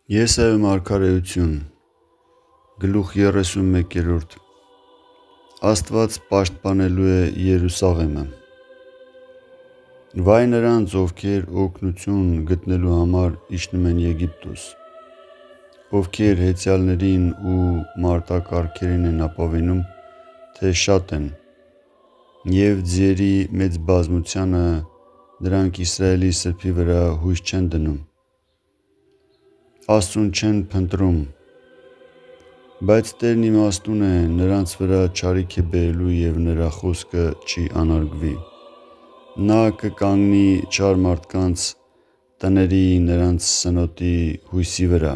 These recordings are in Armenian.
Եսայու մարգարեություն, գլուխ 31. Աստված պաշտպանելու է Երուսաղեմը։ Վայ նրանց, ովքեր օգնություն գտնելու համար իջնում են Եգիպտոս, ովքեր հեծյալներին ու մարտակառքերին են ապավինում, թե շատ են, և ձիերի մեծ բազմությանը դրանք Իսրայելի սրբի վրա հույս չեն դնում, Աստծուն չեն փնտրում, բայց Տերն իմաստուն է, նրանց վրա չարիք է բերելու և նրա խոսքը չի անարգվի։ Նա կկանգնի չար մարդկանց տների նրանց սնոտի հույսի վրա։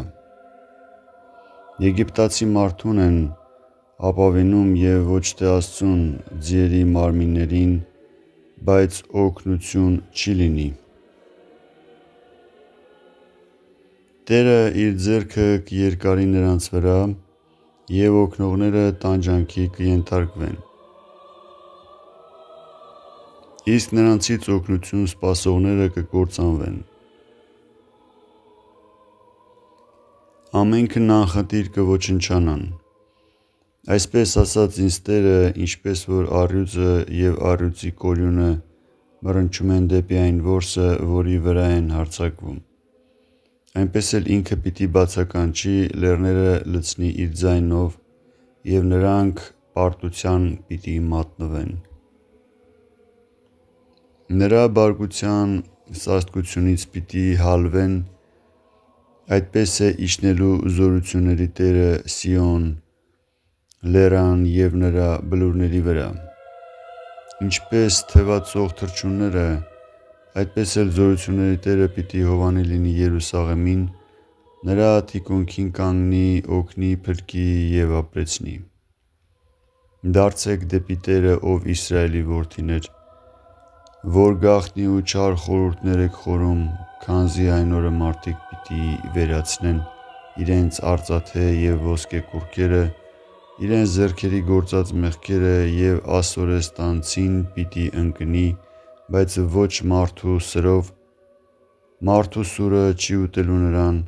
Եգիպտացի մարդուն են ապավինում և ոչ թե Աստծուն, ձիերի մարմիններին, բայց օգնություն չի լինի։ Տերը իր ձեռքը կերկարի նրանց վրա, և օգնողները տանջանքի կենթարկվեն։ Իսկ նրանցից օգնություն սպասողները կկործանվեն։ Ամենքն անխտիր կոչնչանան։ Այսպես ասաց ինձ Տերը, ինչպես որ առյուծը և առյուծի կորյունը մռնչում են դեպի այն որսը, որի վրա են հարձակվում, այնպես էլ ինքը պիտի բացականչի, լեռները լցնի իր ձայնով, և նրանք պարտության պիտի մատնվեն։ Նրա բարկության սաստկությունից պիտի հալվեն, այդպես է իջնելու զորությունների Տերը Սիոն լեռան և նրա բլուրների վրա։ Ինչպես թևածող թռչունները, այդպես էլ զորությունների Տերը պիտի հովանի լինի Երուսաղեմին, նրա թիկունքին կանգնի, օգնի, փրկի և ապրեցնի։ Դարձեք դեպի Տերը, ով Իսրայելի որդիներ, որ գաղտնի ու չար խորհուրդներ եք խորում, քանզի այն օրը մարդիկ պիտի վերացնեն իրենց արծաթե և ոսկե կուռքերը, իրենց ձեռքերի գործած մեղքերը և ասորեստանցին պիտի ընկնի, բայց ոչ մարդու սրով, մարդու սուրը չի ուտելու նրան,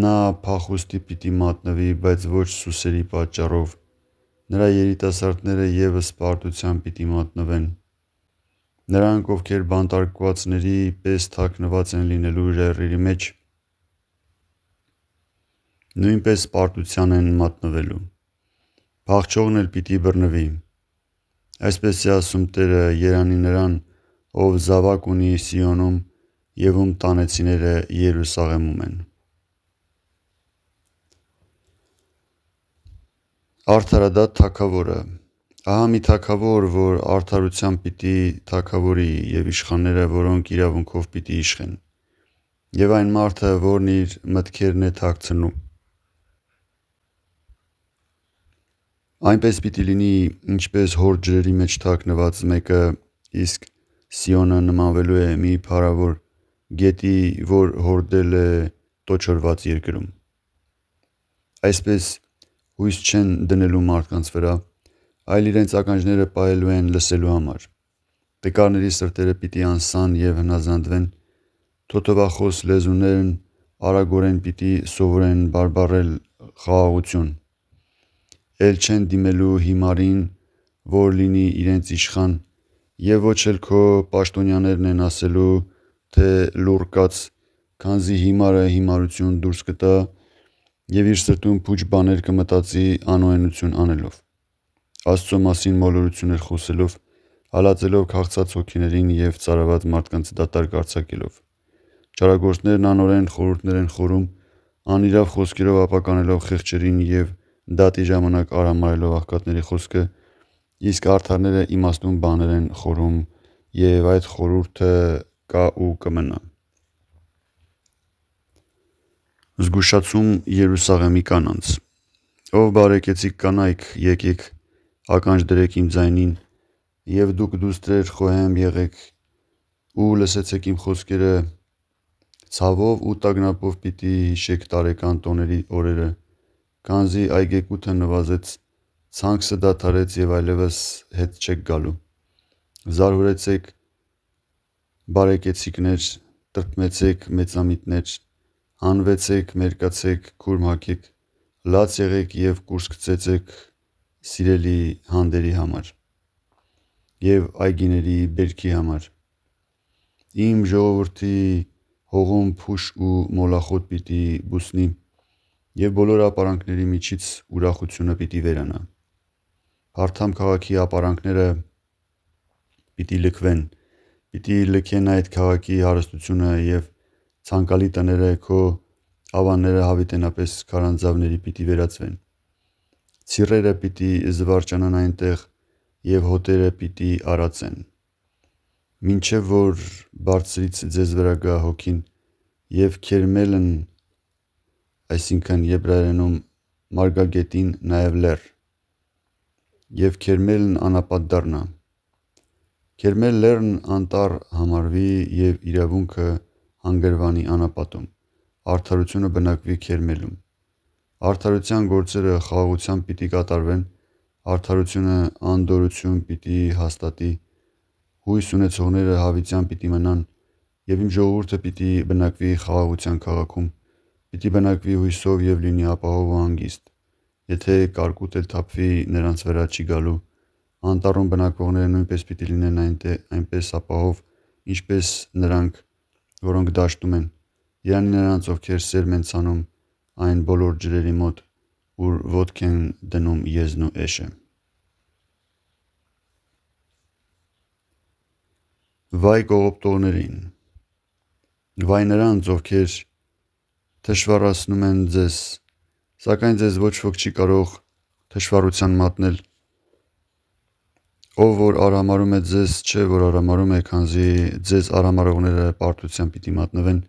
նա փախուստի պիտի մատնվի, բայց ոչ սուսերի պատճառով, նրա երիտասարդները ևս պարտության պիտի մատնվեն։ Նրանք, ովքեր բանտարկվածների պես թաքնված են լինելու ժայռերի մեջ, նույնպես պարտության են մատնվելու, փախչողն էլ պիտի բռնվի։ Այսպես է ասում Տերը, երանի նրան, ով զավակ ունի Սիոնում և ում տանեցիները Երուսաղեմում են։ Արդարադատ թագավորը։ Ահա մի թագավոր, որ արդարությամբ պիտի թագավորի, և իշխանները, որոնք իրավունքով պիտի իշխեն, և այն մարդը, որն իր մտքերն է թաքցնում։ Այնպես պիտի լինի, ինչպես հոր ջրերի մեջ թաքնված մեկը, իսկ Սիոնը նմանվելու է մի փառավոր գետի, որ հորդել է տոչորված երկրում։ Այսպես հույս չեն դնելու մարդկանց վրա, այլ իրենց ականջները պահելու են լսելու համար։ Տկարների սրտերը պիտի անսան և հնազանդվեն, թոթովախոս լեզուներն արագորեն պիտի սովորեն բարբառել խաղաղություն։ Էլ չեն դիմելու հիմարին, որ լինի իրենց իշխան, և ոչ էլ քո պաշտոնյաներն են ասելու, թե լուռ կաց, քանզի հիմարը հիմարություն դուրս կտա և իր սրտում փուչ բաներ կմտածի անօրենություն անելով, Աստծո մասին մոլորություններ խոսելով, հալածելով քաղցած հոգիներին և ծարաված մարդկանց դատարկ արձակելով։ Չարագործներն անօրեն խորհուրդներ են խորում, անիրավ խոսքերով ապականելով խեղճերին և դատի ժամանակ արհամարհելով աղքատների խոսքը, իսկ արդարները իմաստուն բաներ են խորում, և այդ խորհուրդը կա ու կմնա։ Զգուշացում Երուսաղեմի կանանց։ Ով բարեկեցիկ կանայք, եկեք ականջ դրեք իմ ձայնին, և դուք դուստրեր խոհեմ եղեք ու լսեցեք իմ խոսքերը, ցավով ու տագնապով պիտի հիշեք տարեկան տոների օրերը, քանզի այգեկութը նվազեց, ցանքսը դադարեց և այլևս հետ չեք գալու։ Զարհուրեցեք բարեկեցիկներ, տրտմեցեք մեծամիտներ, հանվեցեք, մերկացեք, քուրմ հագեք, լաց եղեք և կուրս գցեցեք սիրելի հանդերի համար և այգիների բերքի համար։ Իմ ժողովրդի հողում փուշ ու մոլախոտ պիտի բուսնի և բոլոր ապարանքների միջից ուրախությունը պիտի վերանա։ Փարթամ քաղաքի ապարանքները պիտի լքվեն, պիտի լքեն այդ քաղաքի հարստությունը և ցանկալի տները քո ավանները հավիտենապես քարանձավների պիտի վերածվեն։ Ցիռերը պիտի զվարճանան այնտեղ և հոտերը պիտի արածեն, մինչև որ բարձրից ձեզ վրա գա հոգին և Քերմելն (եբրայերենում մարգագետին, նաև լեռ) և Քերմելն անապատ դառնա։ Քերմել լեռն անտառ համարվի և իրավունքը հանգրվանի անապատում, արդարությունը բնակվի Քերմելում։ Արդարության գործերը խաղաղությամբ պիտի կատարվեն, արդարությունը անդորրություն պիտի հաստատի, հույս ունեցողները հավիտյան պիտի մնան, և իմ ժողովուրդը պիտի բնակվի խաղաղության քաղաքում, պիտի բնակվի հույսով և լինի ապահով ու հանգիստ։ Եթե կարկուտ էլ թափվի, նրանց վրա չի գալու, անտառում բնակվողները նույնպես պիտի լինեն այնպես ապահով, ինչպես նրանք, որոնք դաշտում են։ Երանի նրանց, ովքեր սերմ են ցանում այն բոլոր ջրերի մոտ, ուր ոտք են դնում եզն ու էշը։ Վայ կողոպտողներին։ Վայ նրանց, ովքեր թշվառացնում են ձեզ, սակայն ձեզ ոչ ոք չի կարող թշվառության մատնել։ Ով որ արհամարհում է ձեզ, չէ որ արհամարհում է, քանզի ձեզ արհամարհողները պարտության պիտի մատնվեն,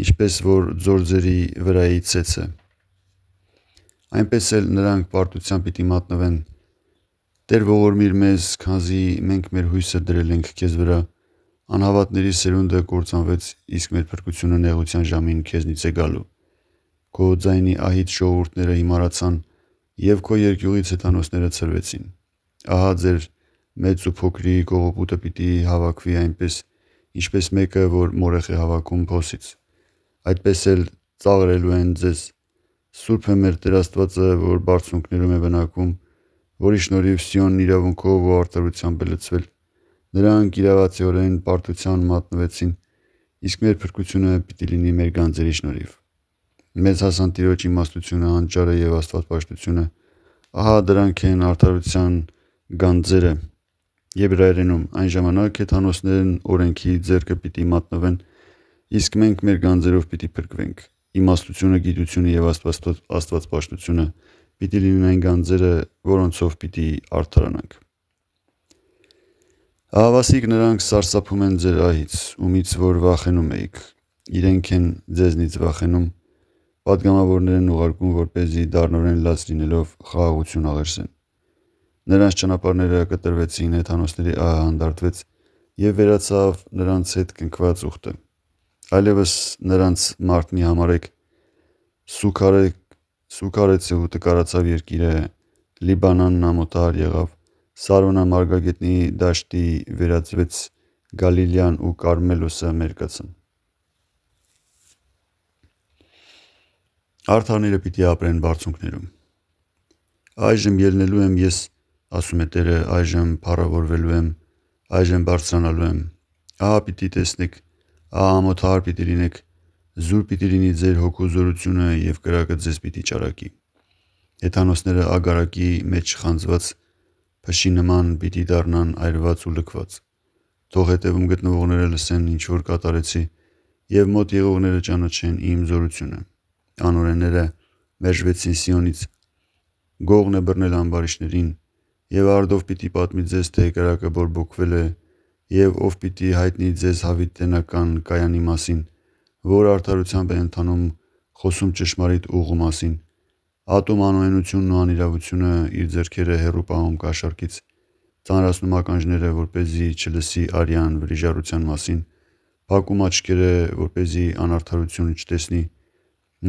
ինչպես որ ձորձերի վրայի ցեցը։ Այնպես էլ նրանք պարտության պիտի մատնվեն։ Տեր ողորմիր մեզ, քանզի մենք մեր հույսը դրել ենք քեզ վրա։ Անհավատների սերունդը կործանվեց, իսկ մեր փրկությունը նեղության ժամին քեզնից է գալու։ Քո ձայնի ահիտ ժողովուրդները հիմարացան, և քո երկյուղից հեթանոսները ցրվեցին։ Ահա ձեր մեծ ու փոքրի կողոպուտը պիտի հավաքվի այնպես, ինչպես մեկը, որ մորեխ է հավաքում փոսից։ Այդպես էլ ծաղրելու են ձեզ։ Սուրբ է մեր Տեր Աստվածը, որ բարձունքներում է բնակվում, որի շնորհիվ Սիոնն իրավունքով ու արդարությամբ է լցվել։ Նրանք իրավացիորեն պարտության մատնվեցին, իսկ մեր փրկությունը պիտի լինի մեր գանձերի շնորհիվ։ Մեզ հասան Տիրոջ իմաստությունը, հանճարը և աստվածպաշտությունը։ Ահա դրանք են արդարության գանձերը։ Եբրայերենում այն ժամանակ հեթանոսներն օրենքի ձեռքը պիտի մատնվեն, իսկ մենք մեր գանձերով պիտի փրկվենք։ Իմաստությունը, գիտությունը և աստվածպաշտությունը պիտի լինեն այն գանձերը, որոնցով պիտի արդարանանք։ Ահավասիկ նրանք սարսափում են ձեր ահից, ումից որ վախենում էիք, իրենք են ձեզնից վախենում, պատգամավորներ են ուղարկում, որպեսզի դառնորեն լաց լինելով խաղաղություն աղերսեն։ Նրանց ճանապարհները կտրվեցին, հեթանոսների ահը հանդարտվեց, և վերացավ նրանց հետ կնքված ուխտը։ Այլևս նրանց մարդ մի համարեք։ Սուքարեցը ու տկարացավ երկիրը, Լիբանանն ամոթար եղավ, Սարոնը մարգագետնի դաշտի վերածվեց, Գալիլեան ու Կարմելոսը մերկացան։ Արդարները պիտի ապրեն բարձունքներում։ Այժմ ելնելու եմ ես, ասում է Տերը, այժմ փառավորվելու եմ, այժմ բարձրանալու եմ։ Ահա պիտի տեսնեք, ահա ամոթար պիտի լինեք, զուր պիտի լինի ձեր հոգու զորությունը և կրակը ձեզ պիտի ճարակի։ Հեթանոսները ագարակի մեջ խանձված փշի նման պիտի դառնան այրված ու լքված։ Թող հետևում գտնվողները լսեն, ինչ որ կատարեցի, և մոտ եղողները ճանաչեն իմ զորությունը։ Անօրենները մերժվեցին Սիոնից, գողն է բռնել ամբարիշտներին, և արդով պիտի պատմի ձեզ, թե կրակը բորբոքվել է, և ով պիտի հայտնի ձեզ հավիտենական կայանի մասին, որ արդարությամբ է ընթանում, խոսում ճշմարիտ ուղու մասին, ատում անօրենությունն ու անիրավությունը, իր ձեռքերը հեռու պահում կաշառքից, ծանրացնում ականջները, որպեսզի չլսի արյան վրիժառության մասին, փակում աչքերը, որպեսզի անարդարություն չտեսնի։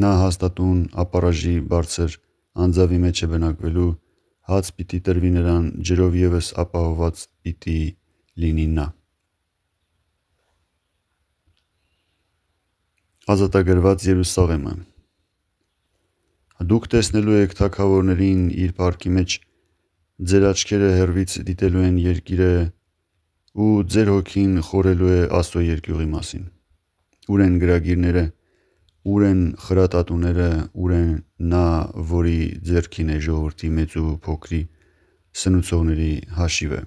Նա հաստատուն ապառաժի բարձր անձավի մեջ է բնակվելու, հաց պիտի տրվի նրան, ջրով ևս ապահովված պիտի լինի նա։ Ազատագրված Երուսաղեմը։ Դուք տեսնելու եք թագավորներին իր պարկի մեջ, ձեր աչքերը հեռվից դիտելու են երկիրը ու ձեր հոգին խորելու է Աստծո երկյուղի մասին։ Ուր են գրագիրները, ուր են խրատատուները, ուր են նա, որի ձեռքին է ժողովրդի մեծ ու փոքրի սնուցողների հաշիվը։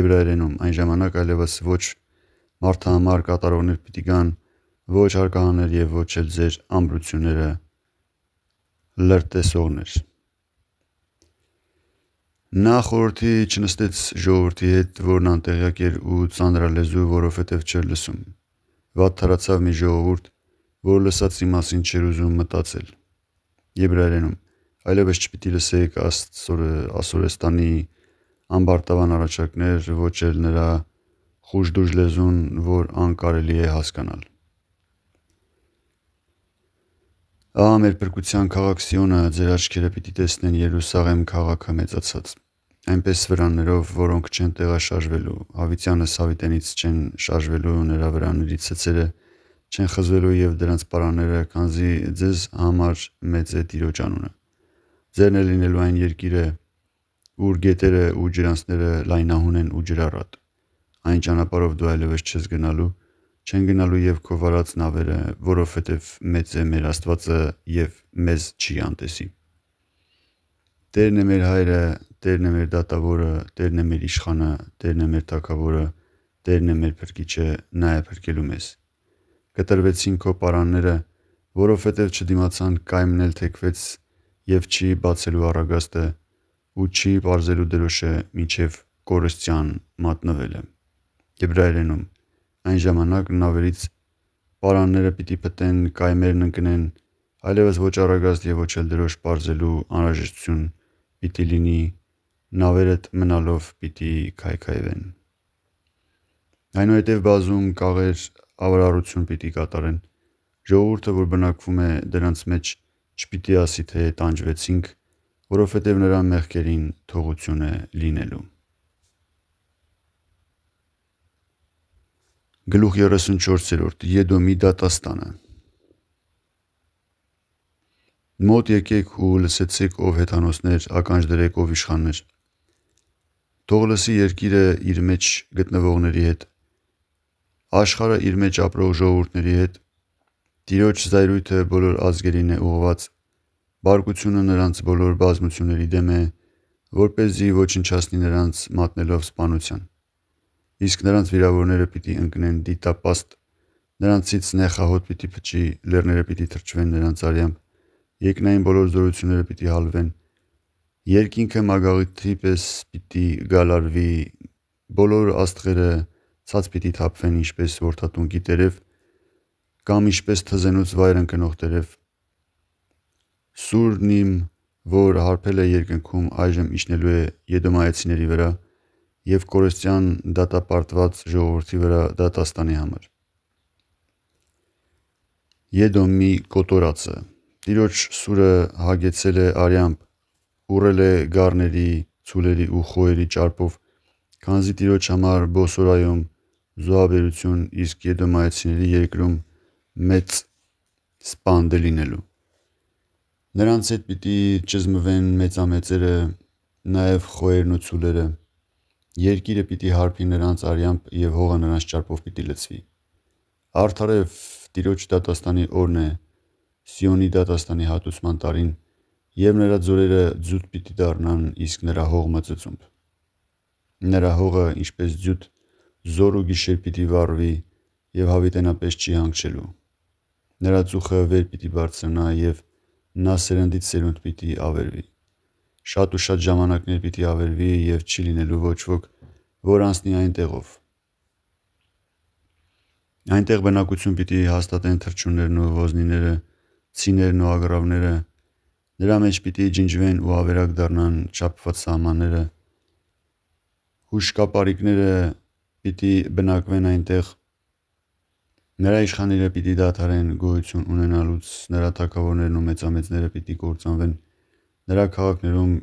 Եբրայերենում այն ժամանակ այլևս ոչ մարդահամար կատարողներ պիտի գան, ոչ հարկահաներ և ոչ էլ ձեր ամրությունները լրտեսողներ։ Նա խորհրդի չնստեց ժողովրդի հետ, որն անտեղյակ էր ու ծանրալեզու, որովհետև չէր լսում։ Վատ թարացավ մի ժողովուրդ, որ լսածի մասին չէր ուզում մտածել։ Եբրայերենում այլևս չպիտի լսեք Ասորեստանի ամբարտավան առաջարկներ, ոչ էլ նրա խուժդուժ լեզուն, որ անկարելի է հասկանալ։ Ահա մեր փրկության քաղաք Սիոնը, ձեր աչքերը պիտի տեսնեն Երուսաղեմ քաղաքը մեծացած, այնպես վրաններով, որոնք չեն տեղաշարժվելու, հավիտյանս հավիտենից չեն շարժվելու, նրա վրանների ցցերը չեն խզվելու և դրանց պարանները, քանզի ձեզ համար մեծ է Տիրոջ անունը։ Ձերն է լինելու այն երկիրը, ուր գետերը ու ջրանցները լայնահուն են ու ջրառատ։ Այն ճանապարհով դու այլևս չես գնալու, չեն գնալու և քո վարած նավերը, որովհետև մեծ է մեր Աստվածը և մեզ չի անտեսի։ Տերն է մեր հայրը, Տերն է մեր դատավորը, Տերն է մեր իշխանը, Տերն է մեր թագավորը, Տերն է մեր փրկիչը, նա է փրկելու մեզ։ Կտրվեցին քո պարանները, որովհետև չդիմացան, կայմն էլ թեքվեց և չի բացելու առագաստը ու չի պարզելու դրոշը մինչև կորստյան մատնվելը։ Եբրայերենում այն ժամանակ նավերից պարանները պիտի փտեն, կայմերն ընկնեն, այլևս ոչ առագաստ և ոչ էլ դրոշ պարզելու անհրաժեշտություն պիտի լինի, նավերդ մնալով պիտի քայքայվեն։ Այնուհետև բազում կաղեր ավարառություն պիտի կատարեն։ Ժողովուրդը, որ բնակվում է դրանց մեջ, չպիտի ասի, թե տանջվեցինք, որովհետև նրա մեղքերին թողություն է լինելու։ Գլուխ 34. Եդոմի դատաստանը։ Մոտ եկեք ու լսեցեք, ով հեթանոսներ, ականջ դրեք, ով իշխաններ։ Թող լսի երկիրը իր մեջ գտնվողների հետ, աշխարհը իր մեջ ապրող ժողովուրդների հետ, Տիրոջ զայրույթը բոլոր ազգերին է ուղղված, բարկությունը նրանց բոլոր բազմությունների դեմ է, որպեսզի ոչնչացնի նրանց մատնելով սպանության։ Իսկ նրանց վիրավորները պիտի ընկնեն դիտապաստ, նրանցից նեխահոտ պիտի փչի, լեռները պիտի թրջվեն նրանց արյամբ, երկնային բոլոր զորությունները պիտի հալվեն, երկինքը մագաղիթի պես պիտի գալարվի, բոլոր աստղերը ցած պիտի թափվեն, ինչպես որդատունկի տերև, կամ ինչպես թզենուց վայր ընկնող տերև։ Սուրն իմ, որ հարբել է երկնքում, այժմ իջնելու է Եդոմայեցիների վրա և կորստյան դատապարտված ժողովրդի վրա դատաստանի համար։ Եդոմի կոտորածը։ Տիրոջ սուրը հագեցել է արյամբ, ուռել է գառների, ցուլերի ու խոյերի ճարպով, քանզի Տիրոջ համար Բոսորայում զոհաբերություն, իսկ Եդոմայեցիների երկրում մեծ սպանդ է լինելու։ Նրանց հետ պիտի ճզմվեն մեծամեծերը, նաև խոյերն ու ցուլերը, երկիրը պիտի հարբի նրանց արյամբ և հողը նրանց ճարպով պիտի լցվի։ Արդարև Տիրոջ դատաստանի օրն է, Սիոնի դատաստանի հատուցման տարին, և նրա ձորերը ձուտ պիտի դառնան, իսկ նրա հողմը ծծումբ։ Նրա հողը, ինչպես ձյուտ, զօր ու գիշեր պիտի վառվի և հավիտենապես չի հանգչելու։ Նրա ծուխը վեր պիտի բարձրանա և նա սերնդից սերունդ պիտի ավերվի։ Շատ ու շատ ժամանակներ պիտի ավերվի և չի լինելու ոչ ոք, որ անցնի այնտեղով։ Այնտեղ բնակություն պիտի հաստատեն թռչուններն ու ոզնիները, ցիներն ու ագռավները, նրա մեջ պիտի ջնջվեն ու ավերակ դառնան չափված սահմանները, հուշկապարիկները պիտի բնակվեն այնտեղ, նրա իշխանները պիտի դադարեն գոյություն ունենալուց, նրա թագավորներն ու մեծամեծները պիտի կործանվեն, նրա քաղաքներում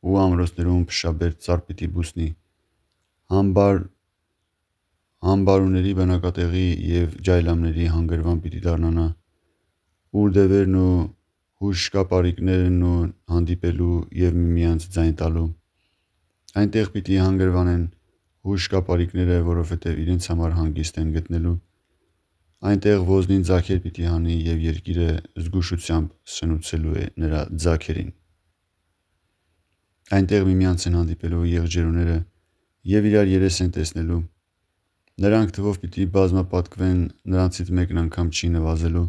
ու ամրոցներում փշաբեր ծառ պիտի բուսնի, համբար համբարուների բնակատեղի և ջայլամների հանգրվան պիտի դառնանա, ուր դևերն ու հուշկապարիկներն ու հանդիպելու և միմյանց ձայն տալու։ Այնտեղ պիտի հանգրվանեն հուշկապարիկները, որովհետև իրենց համար հանգիստ են գտնելու։ Այնտեղ ոզնին ձագեր պիտի հանի և երկիրը զգուշությամբ սնուցելու է նրա ձագերին։ Այնտեղ միմյանց են հանդիպելու եղջերուները և իրար երես են տեսնելու։ Նրանք թվով պիտի բազմապատկվեն, նրանցից մեկն անգամ չի նվազելու։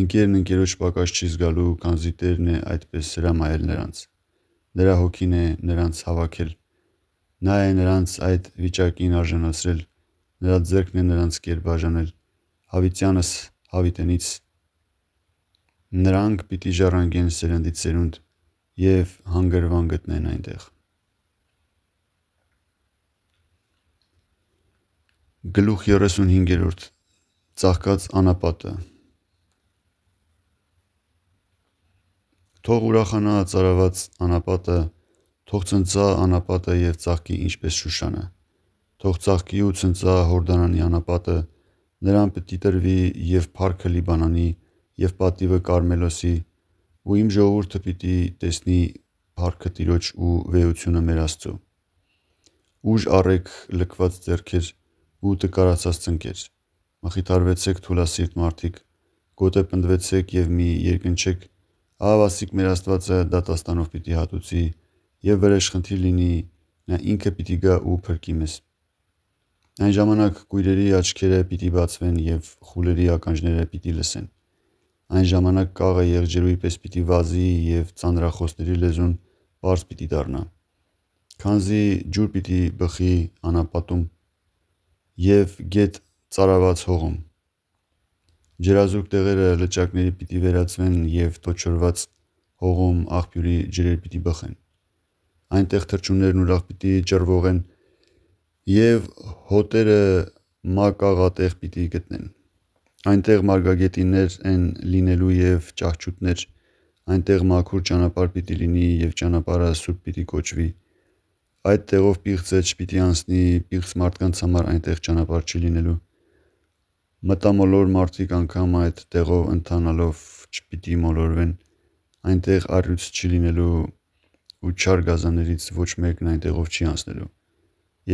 Ընկերն ընկերոջ պակաս չի զգալու, քանզի Տերն է այդպես հրամայել նրանց։ Նրա հոգին է նրանց հավաքել։ Նա է նրանց այդ վիճակին արժանացրել, նրա ձեռքն է նրանց կեր բաժանել, հավիտյանս հավիտենից։ Նրանք պիտի ժառանգեն սերնդից սերունդ և հանգրվան գտնեն այնտեղ։ Գլուխ 35 Ծաղկած անապատը։ Թող ուրախանա ծարաված անապատը, թող ցնծա անապատը և ծաղկի ինչպես Շուշանը։ Թող ծաղկի ու ցնծա Հորդանանի անապատը, նրան պիտի տրվի և փառքը Լիբանանի, և պատիվը Կարմելոսի, ու իմ ժողովուրդը պիտի տեսնի փառքը Տիրոջ ու վեհությունը մեր Աստծու։ Ուժ առեք լքված ձեռքեր ու տկարացած ծնկեր, մխիթարվեցեք թուլասիրտ մարդիկ, գոտեպնդվեցեք և մի երկնչեք, ահավասիկ մեր Աստվածը դատաստանով պիտի հատուցի և վրեժխնդիր լինի, նա ինքը պիտի գա ու փրկի մեզ։ Այն ժամանակ կույրերի աչքերը պիտի բացվեն և խուլերի ականջները պիտի լսեն։ Այն ժամանակ կաղը եղջերուի պես պիտի վազի և ծանրախոսների լեզուն պարզ պիտի դառնա։ Քանզի ջուր պիտի բխի անապատում և գետ ծարաված հողում։ Ջրազուրկ տեղերը լճակների պիտի վերածվեն և տոչորված հողում աղբյուրի ջրեր պիտի բխեն։ Այնտեղ թռչուններն ուրախ պիտի ճռվողեն և հոտերը մակաղատեղ պիտի գտնեն։ Այնտեղ մարգագետիններ են լինելու և ճահճուտներ, այնտեղ մաքուր ճանապարհ պիտի լինի և ճանապարհը սուրբ պիտի կոչվի։ Այդ տեղով պիղծը չպիտի անցնի, պիղծ մարդկանց համար այնտեղ ճանապարհ չի լինելու։ Մտամոլոր մարդիկ անգամ այդ տեղով ընթանալով չպիտի մոլորվեն։ Այնտեղ առյուծ չի լինելու ու չար գազաններից ոչ մեկն այնտեղով չի անցնելու։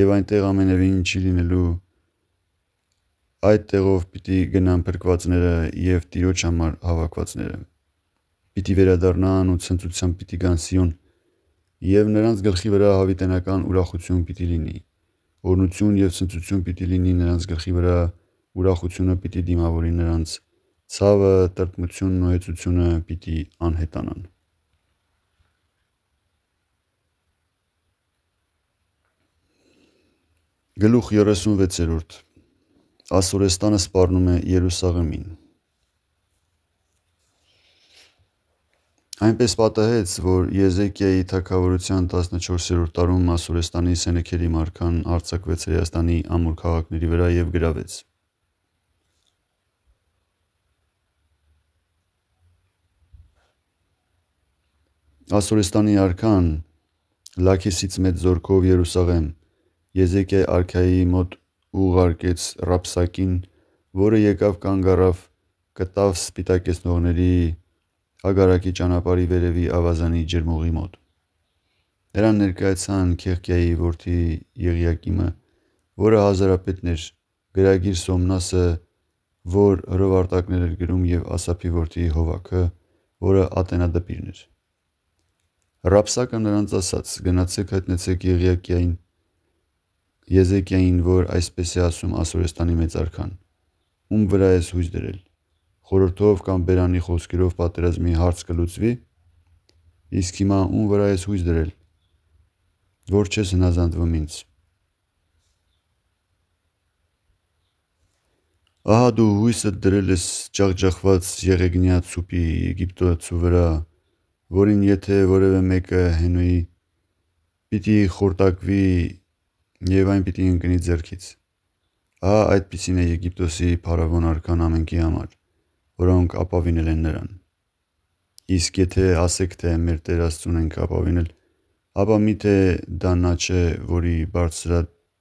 Եվ այնտեղ ամենևին չի լինելու։ Այդ տեղով պիտի գնան փրկվածները և Տիրոջ համար հավաքվածները։ Պիտի վերադառնան ու ցնծությամբ պիտի գան Սիոն, և նրանց գլխի վրա հավիտենական ուրախություն պիտի լինի։ Օրհնություն և ցնծություն պիտի լինի նրանց գլխի վրա, ուրախությունը պիտի դիմավորի նրանց, ցավը, տրտմությունն ու հեծությունը պիտի անհետանան։ Գլուխ 36 Ասորեստանը սպառնում է Երուսաղեմին։ Այնպես պատահեց, որ Եզեկիայի թագավորության 14-րդ տարում Ասորեստանի Սենեքերի մարքան արձակվեց Հրեաստանի ամուր քաղաքների վրա և գրավեց։ Ասորեստանի արքան Լաքեսից մեծ զորքով Երուսաղեմ Եզեկիա արքայի մոտ ուղարկեց Ռաբսակին, որը եկավ կանգ առավ կտավ սպիտակեցնողների հագարակի ճանապարհի վերևի ավազանի ջրմուղի մոտ։ Նրան ներկայացան Քեխկիայի որդի Եղիակիմը, որը հազարապետն էր, գրագիր Սոմնասը, որ հրովարտակներ էր գրում, և Ասափի որդի Հովհաքը, որը ատենադպիրն էր։ Ռաբսակը նրանց ասաց. «Գնացեք հայտնեցեք Եզեկիային, որ այսպես է ասում Ասորեստանի մեծ արքան. ում վրա ես հույս դրել, խորհրդով կամ բերանի խոսքերով պատերազմի հարց կլուծվի, իսկ հիմա ում վրա ես հույս դրել, որ չես հնազանդվում ինձ։ Ահա դու հույսդ դրել ես ջախջախված եղեգնյա ցուպի Եգիպտացու վրա, որին եթե որևէ մեկը հենվի, պիտի խորտակվի և այն պիտի ընկնի ձեռքից։ Ահա այդպիսին է Եգիպտոսի փարավոն արքան ամենքի համար, որոնք ապավինել են նրան։ Իսկ եթե ասեք, թե մեր Տեր Աստծուն ենք ապավինել, ապա մի՞թե դա նա չէ, որի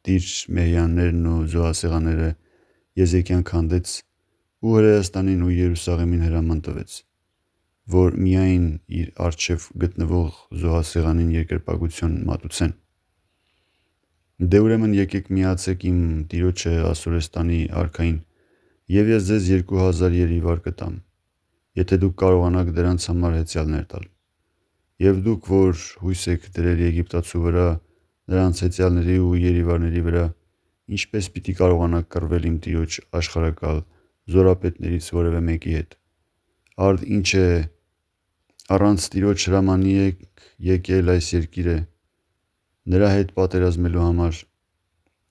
տիր մեհյաններն ու զոհասեղանները Եզեկիան քանդեց ու Հրեաստանին ու Երուսաղեմին հրաման տվեց, որ միայն իր առջև գտնվող զոհասեղանին երկրպագություն մատուցեն։ Դե ուրեմն եկեք միացեք իմ տիրոջը Ասորեստանի արքային, և ես ձեզ 2000 երիվար կտամ, եթե դուք կարողանաք դրանց համար հեծյալներ տալ։ Եվ դուք, որ հույս եք դրել Եգիպտացու վրա, նրանց հեծյալների ու երիվարների վրա, ինչպես պիտի կարողանաք կռվել իմ տիրոջ աշխարհակալ զորապետներից որևէ մեկի հետ։ Արդ ինչ է, առանց տիրոջ հրամանի եք եկել այս երկիրը նրա հետ պատերազմելու համար։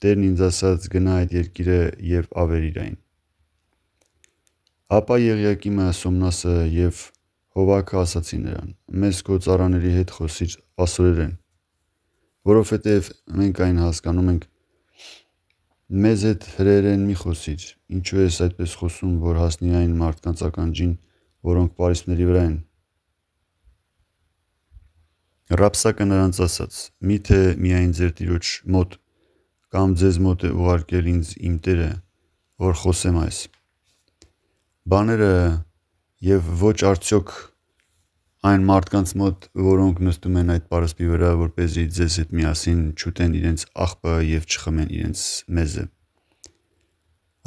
Տերն ինձ ասաց. գնա այդ երկիրը և ավերիր այն։ Ապա Եղիակիմը, Սոմնասը և Հովհակը ասացին նրան. մեզ քո ծառաների հետ խոսիր ասորերեն, որովհետև մենք այն հասկանում ենք, մեզ հետ հրեերեն մի խոսիր, ինչու ես այդպես խոսում, որ հասնի այն մարդկանց ականջին, որոնք պարիսպների վրա են։ Ռաբսակը նրանց ասաց. միթե միայն ձեր տիրոջ մոտ կամ ձեզ մոտ է ուղարկել ինձ իմ Տերը, որ խոսեմ այս բաները և ոչ արդյոք այն մարդկանց մոտ, որոնք նստում են այդ պարսպի վրա, որպեսզի ձեզ հետ միասին չուտեն իրենց աղբը և չխմեն իրենց մեզը։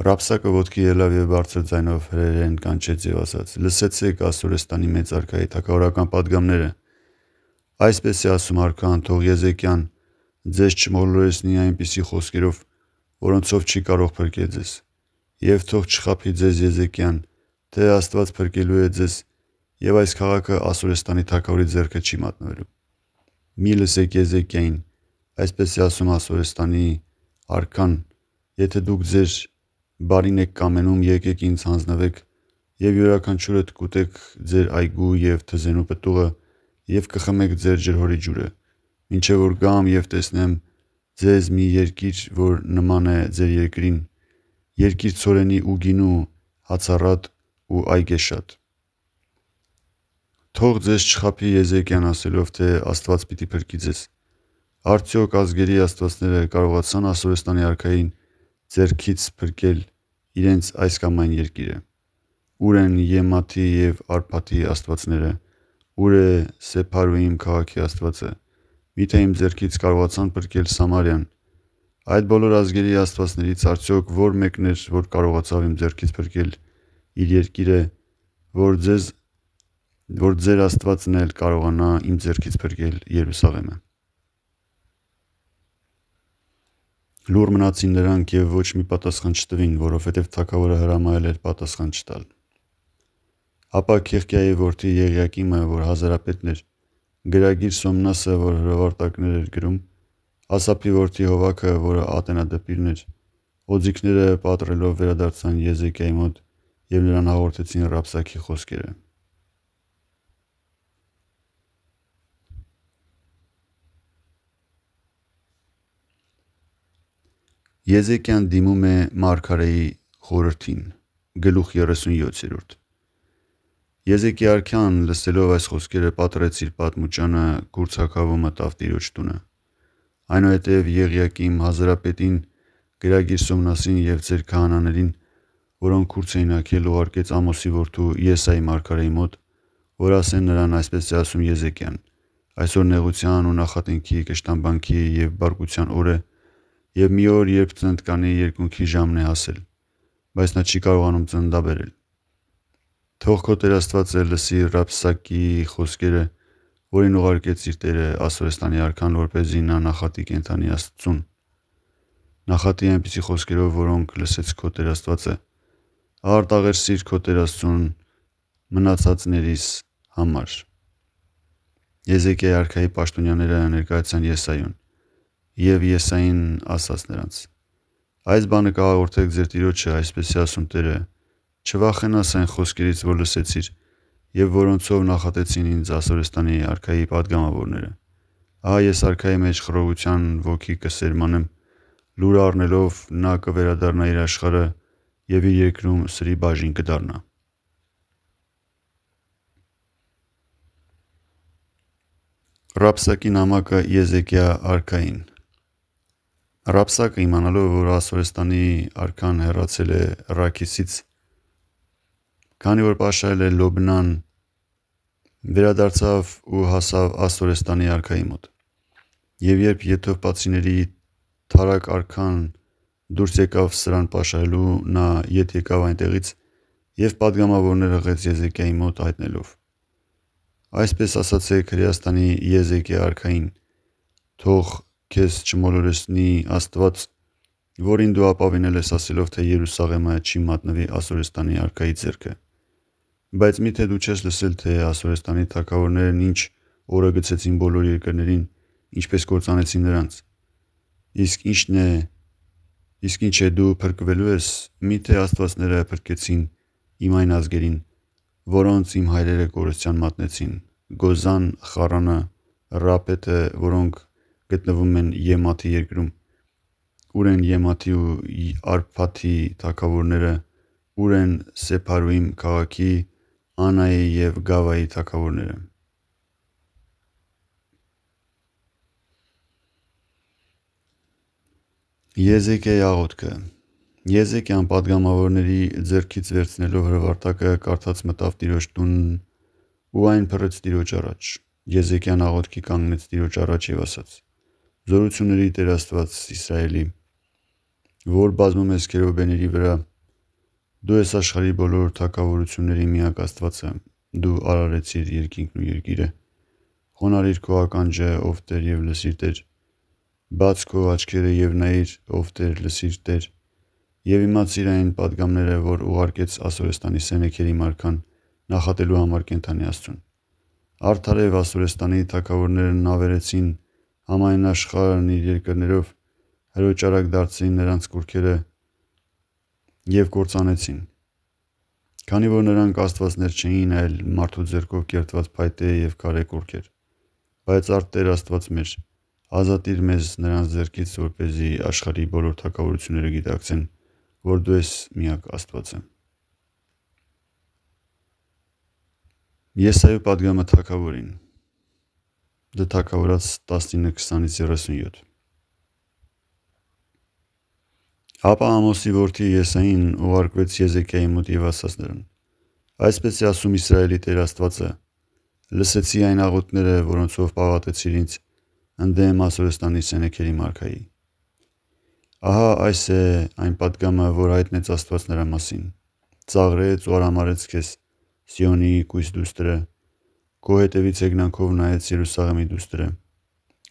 Ռաբսակը ոտքի ելավ և բարձր ձայնով հրեերեն կանչեց և ասաց. լսեցեք Ասորեստանի մեծ արքայի թագավորական պատգամները։ Այսպես է ասում արքան, թող Եզեկիան ձեզ չմոլորեցնի այնպիսի խոսքերով, որոնցով չի կարող փրկել ձեզ, և թող չխաբի ձեզ Եզեկիան, թե Աստված փրկելու է ձեզ, և այս քաղաքը Ասորեստանի թագավորի ձեռքը չի մատնվելու։ Մի լսեք Եզեկիային, այսպես է ասում Ասորեստանի արքան, եթե դուք ձեր բարին եք կամենում, եկեք ինձ հանձնվեք, և յուրաքանչյուրդ կուտեք ձեր այգու և թզենու պտուղը և կխմեք ձեր ջրհորի ջուրը, մինչև որ գամ և տեսնեմ ձեզ մի երկիր, որ նման է ձեր երկրին, երկիր ցորենի ու գինու, հացառատ ու այգեշատ։ Թող ձեզ չխաբի Եզեկիան ասելով, թե Աստված պիտի փրկի ձեզ։ Արդյոք ազգերի աստվածները կարողացան Ասորեստանի արքային ձեռքից փրկել իրենց այս կամ այն երկիրը։ Ուր են Եմաթի և Արփադի աստվածները, ուր է Սեփարուիմ քաղաքի աստվածը։ Միթե իմ ձեռքից կարողացան փրկել Սամարյան։ Այդ բոլոր ազգերի աստվածներից արդյոք ո՞ր մեկն էր, որ կարողացավ իմ ձեռքից փրկել իր երկիրը, որ ձեր Աստվածն էլ կարողանա իմ ձեռքից փրկել Երուսաղեմը։ Լուռ մնացին նրանք և ոչ մի պատասխան չտվին, որովհետև թագավորը հրամայել էր պատասխան չտալ։ Ապա Քեխկիայի որդի Եղիակիմը, որ հազարապետն էր, գրագիր Սոմնասը, որ հրովարտակներ էր գրում, Ասափի որդի Հովհակը, որը ատենադպիրն էր, օձիքները պատռելով վերադարձան Եզեկիայի մոտ և նրան հաղորդեցին Ռաբսակի խոսքերը։ Եզեկիան դիմում է մարգարեի խորհրդին, գլուխ 37։ Եզեկիա արքան, լսելով այս խոսքերը, պատռեց իր պատմուճանը, կուրծքավո մտավ տիրոջ տունը։ Այնուհետև Եղիակիմ հազարապետին, գրագիր Սոմնասին և ձեր քահանաներին, որոնք քուրձ էին հագել, ուղարկեց Ամոսի որդու Եսայի մարգարեի մոտ, որ ասեն նրան. այսպես է ասում Եզեկիան. այսօր նեղության ու նախատինքի, կշտամբանքի և բարկության օր է, և մի օր, երբ ծննդկանի երկնքի ժամն է հասել, բայց նա չի կարողանում ծննդաբերել։ Թող քո Տեր Աստվածը լսի Ռաբսակի խոսքերը, որին ուղարկեց իր տերը Ասորեստանի արքան, որպեսզի նա նախատի կենդանի Աստծուն։ Նախատի այնպիսի խոսքերով, որոնք լսեց քո Տեր Աստվածը, արդ աղերսիր քո Տեր Աստծուն մնացածներիս համար։ Եզեկիայի արքայի պաշտոնյաները ներկայացան Եսայուն, և Եսային ասաց նրանց. այս բանը կհաղորդեք ձեր տիրոջը, այսպես է ասում Տերը. չվախենաս այն խոսքերից, որ լսեցիր, և որոնցով նախատեցին ինձ Ասորեստանի արքայի պատգամավորները։ Ահա ես արքայի մեջ խռովության ոգի կսերմանեմ, լուր առնելով նա կվերադառնա իր աշխարհը և իր երկրում սրի բաժին կդառնա։ Ռաբսակի նամակը Եզեկիա արքային։ Ռաբսակը իմանալով, որ Ասորեստանի արքան հեռացել է Ռաքիսից, քանի որ պաշարել է Լոբնան, վերադարձավ ու հասավ Ասորեստանի արքայի մոտ։ Եվ երբ եթովպացիների թարակ արքան դուրս եկավ սրան պաշարելու, նա ետ եկավ այնտեղից և պատգամավորներ հղեց Եզեկիայի մոտ հայտնելով. «Այսպես ասացեք Հրեաստանի Եզեկիա արքային, թող քեզ չմոլորեցնի Աստված, որին դու ապավինել ես ասելով, թե Երուսաղեմը չի մատնվի Ասորեստանի արքայի ձեռքը։ Բայց միթե դու չես լսել, թե Ասորեստանի թագավորներն ինչ օրը գցեցին բոլոր երկրներին, ինչպես կործանեցին նրանց։ Իսկ ինչ է դու փրկվելու ես, միթե աստվածները փրկեցին իմ այն ազգերին, որոնց իմ հայրերը կորստյան մատնեցին, Գոզան, Խարանը, Ռապետը, որոնք գտնվում են Եմաթի երկրում, ուր են Եմաթի ու Արփաթի թագավորները, ուր են Սեփարուիմ քաղաքի, Անայի և Գավայի թագավորները»։ Եզեկիայի աղոթքը։ Եզեկիան պատգամավորների ձեռքից վերցնելով հրվարտակը կարդաց մտավ Տիրոջ տունն ու այն փռեց Տիրոջ առաջ։ Եզեկիան աղոթքի կանգնեց Տիրոջ առաջ և ասաց. «Զորությունների Տեր Աստված Իսրայելի, որ բազմում ես քերուբերների վրա, դու ես աշխարհի բոլոր թագավորությունների միակ Աստվածը, դու արարեցիր երկինքն ու երկիրը, խոնարհիր քո ականջը, ով Տեր, և լսիր Տեր, բաց քո աչքերը և նայիր, ով Տեր, լսիր Տեր, և իմացիր այն պատգամները, որ ուղարկեց Ասորեստանի Սենեքերիմ արքան նախատելու համար կենդանի Աստծուն։ Արդարև Ասորեստանի թագավորները նավերեցին համայն աշխարհն իր երկրներով, հրոճարակ դարձրին նրանց կուռքերը և կործանեցին, քանի որ նրանք աստվածներ չէին, այլ մարդու ձեռքով կերտված փայտե և քարե կուռքեր։ Բայց արդ Տեր Աստված մեր, ազատիր մեզ նրանց ձեռքից, որպեսզի աշխարհի բոլոր թագավորությունները գիտակցեն, որ դու ես միակ Աստվածը»։ Եսայու պատգամը թագավորին։ Դթագավորաց 19:20-37։ Ապա Ամոսի որդի Եսային ուղարկվեց Եզեկիայի մոտ և ասաց նրան. «Այսպես է ասում Իսրայելի Տեր Աստվածը. լսեցի այն աղոթները, որոնցով պաղատեցիր ինձ ընդդեմ Ասորեստանի Սենեքերիմ արքայի։ Ահա այս է այն պատգամը, որ հայտնեց Աստված նրա մասին. ծաղրեց ու արամարեց քեզ, Սիոնի կույս դուստրը, քո հետևից հեգնանքով նայեց Երուսաղեմի դուստրը,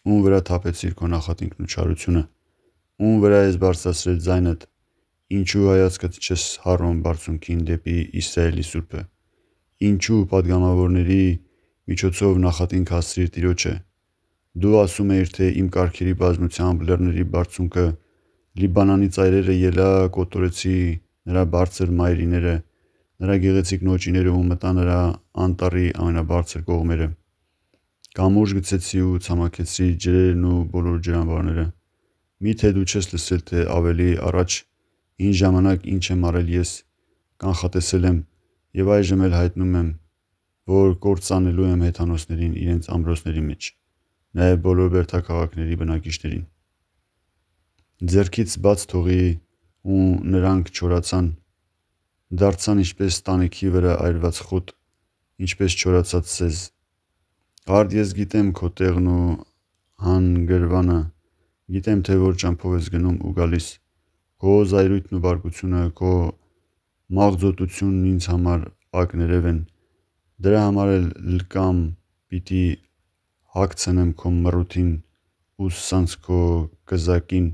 ում վրա թափեցիր քո նախատինքն ու չարությունը, ում վրա ես բարձրացրել ձայնդ, ինչու հայացքդ չես հառում բարձունքին դեպի Իսրայելի Սուրբը, ինչու պատգամավորների միջոցով նախատինք հասցրիր Տիրոջը։ Դու ասում էիր, թե իմ կառքերի բազմությամբ լեռների բարձունքը, Լիբանանի ծայրերը ելա, կոտորեցի նրա բարձր մայրիները, նրա գեղեցիկ նոճիները ու մտա նրա անտառի ամենաբարձր կողմերը։ Կամուրջ գցեցի ու ցամաքեցրի ջրերն ու բոլոր ջրամբարները։ Միթե դու չես լսել, թե ավելի առաջ ինչ ժամանակ ինչ եմ արել ես, կանխատեսել եմ և այժմ էլ հայտնում եմ, որ կործանելու եմ հեթանոսներին իրենց ամրոցների մեջ, նաև բոլոր բերդաքաղաքների բնակիչներին։ Ձեռքից բաց թողի ու նրանք չորացան, դարձան ինչպես տանիքի վրա այրված խոտ, ինչպես չորացած սեզ։ Արդ ես գիտեմ քո տեղն ու հանգրվանը, գիտեմ, թե որ ճամփով ես գնում ու գալիս, քո զայրույթն ու բարկությունը, քո մաղձոտությունն ինձ համար ակներև են, դրա համար էլ լկամ պիտի հագցնեմ քո մռութին ու սանձ քո կզակին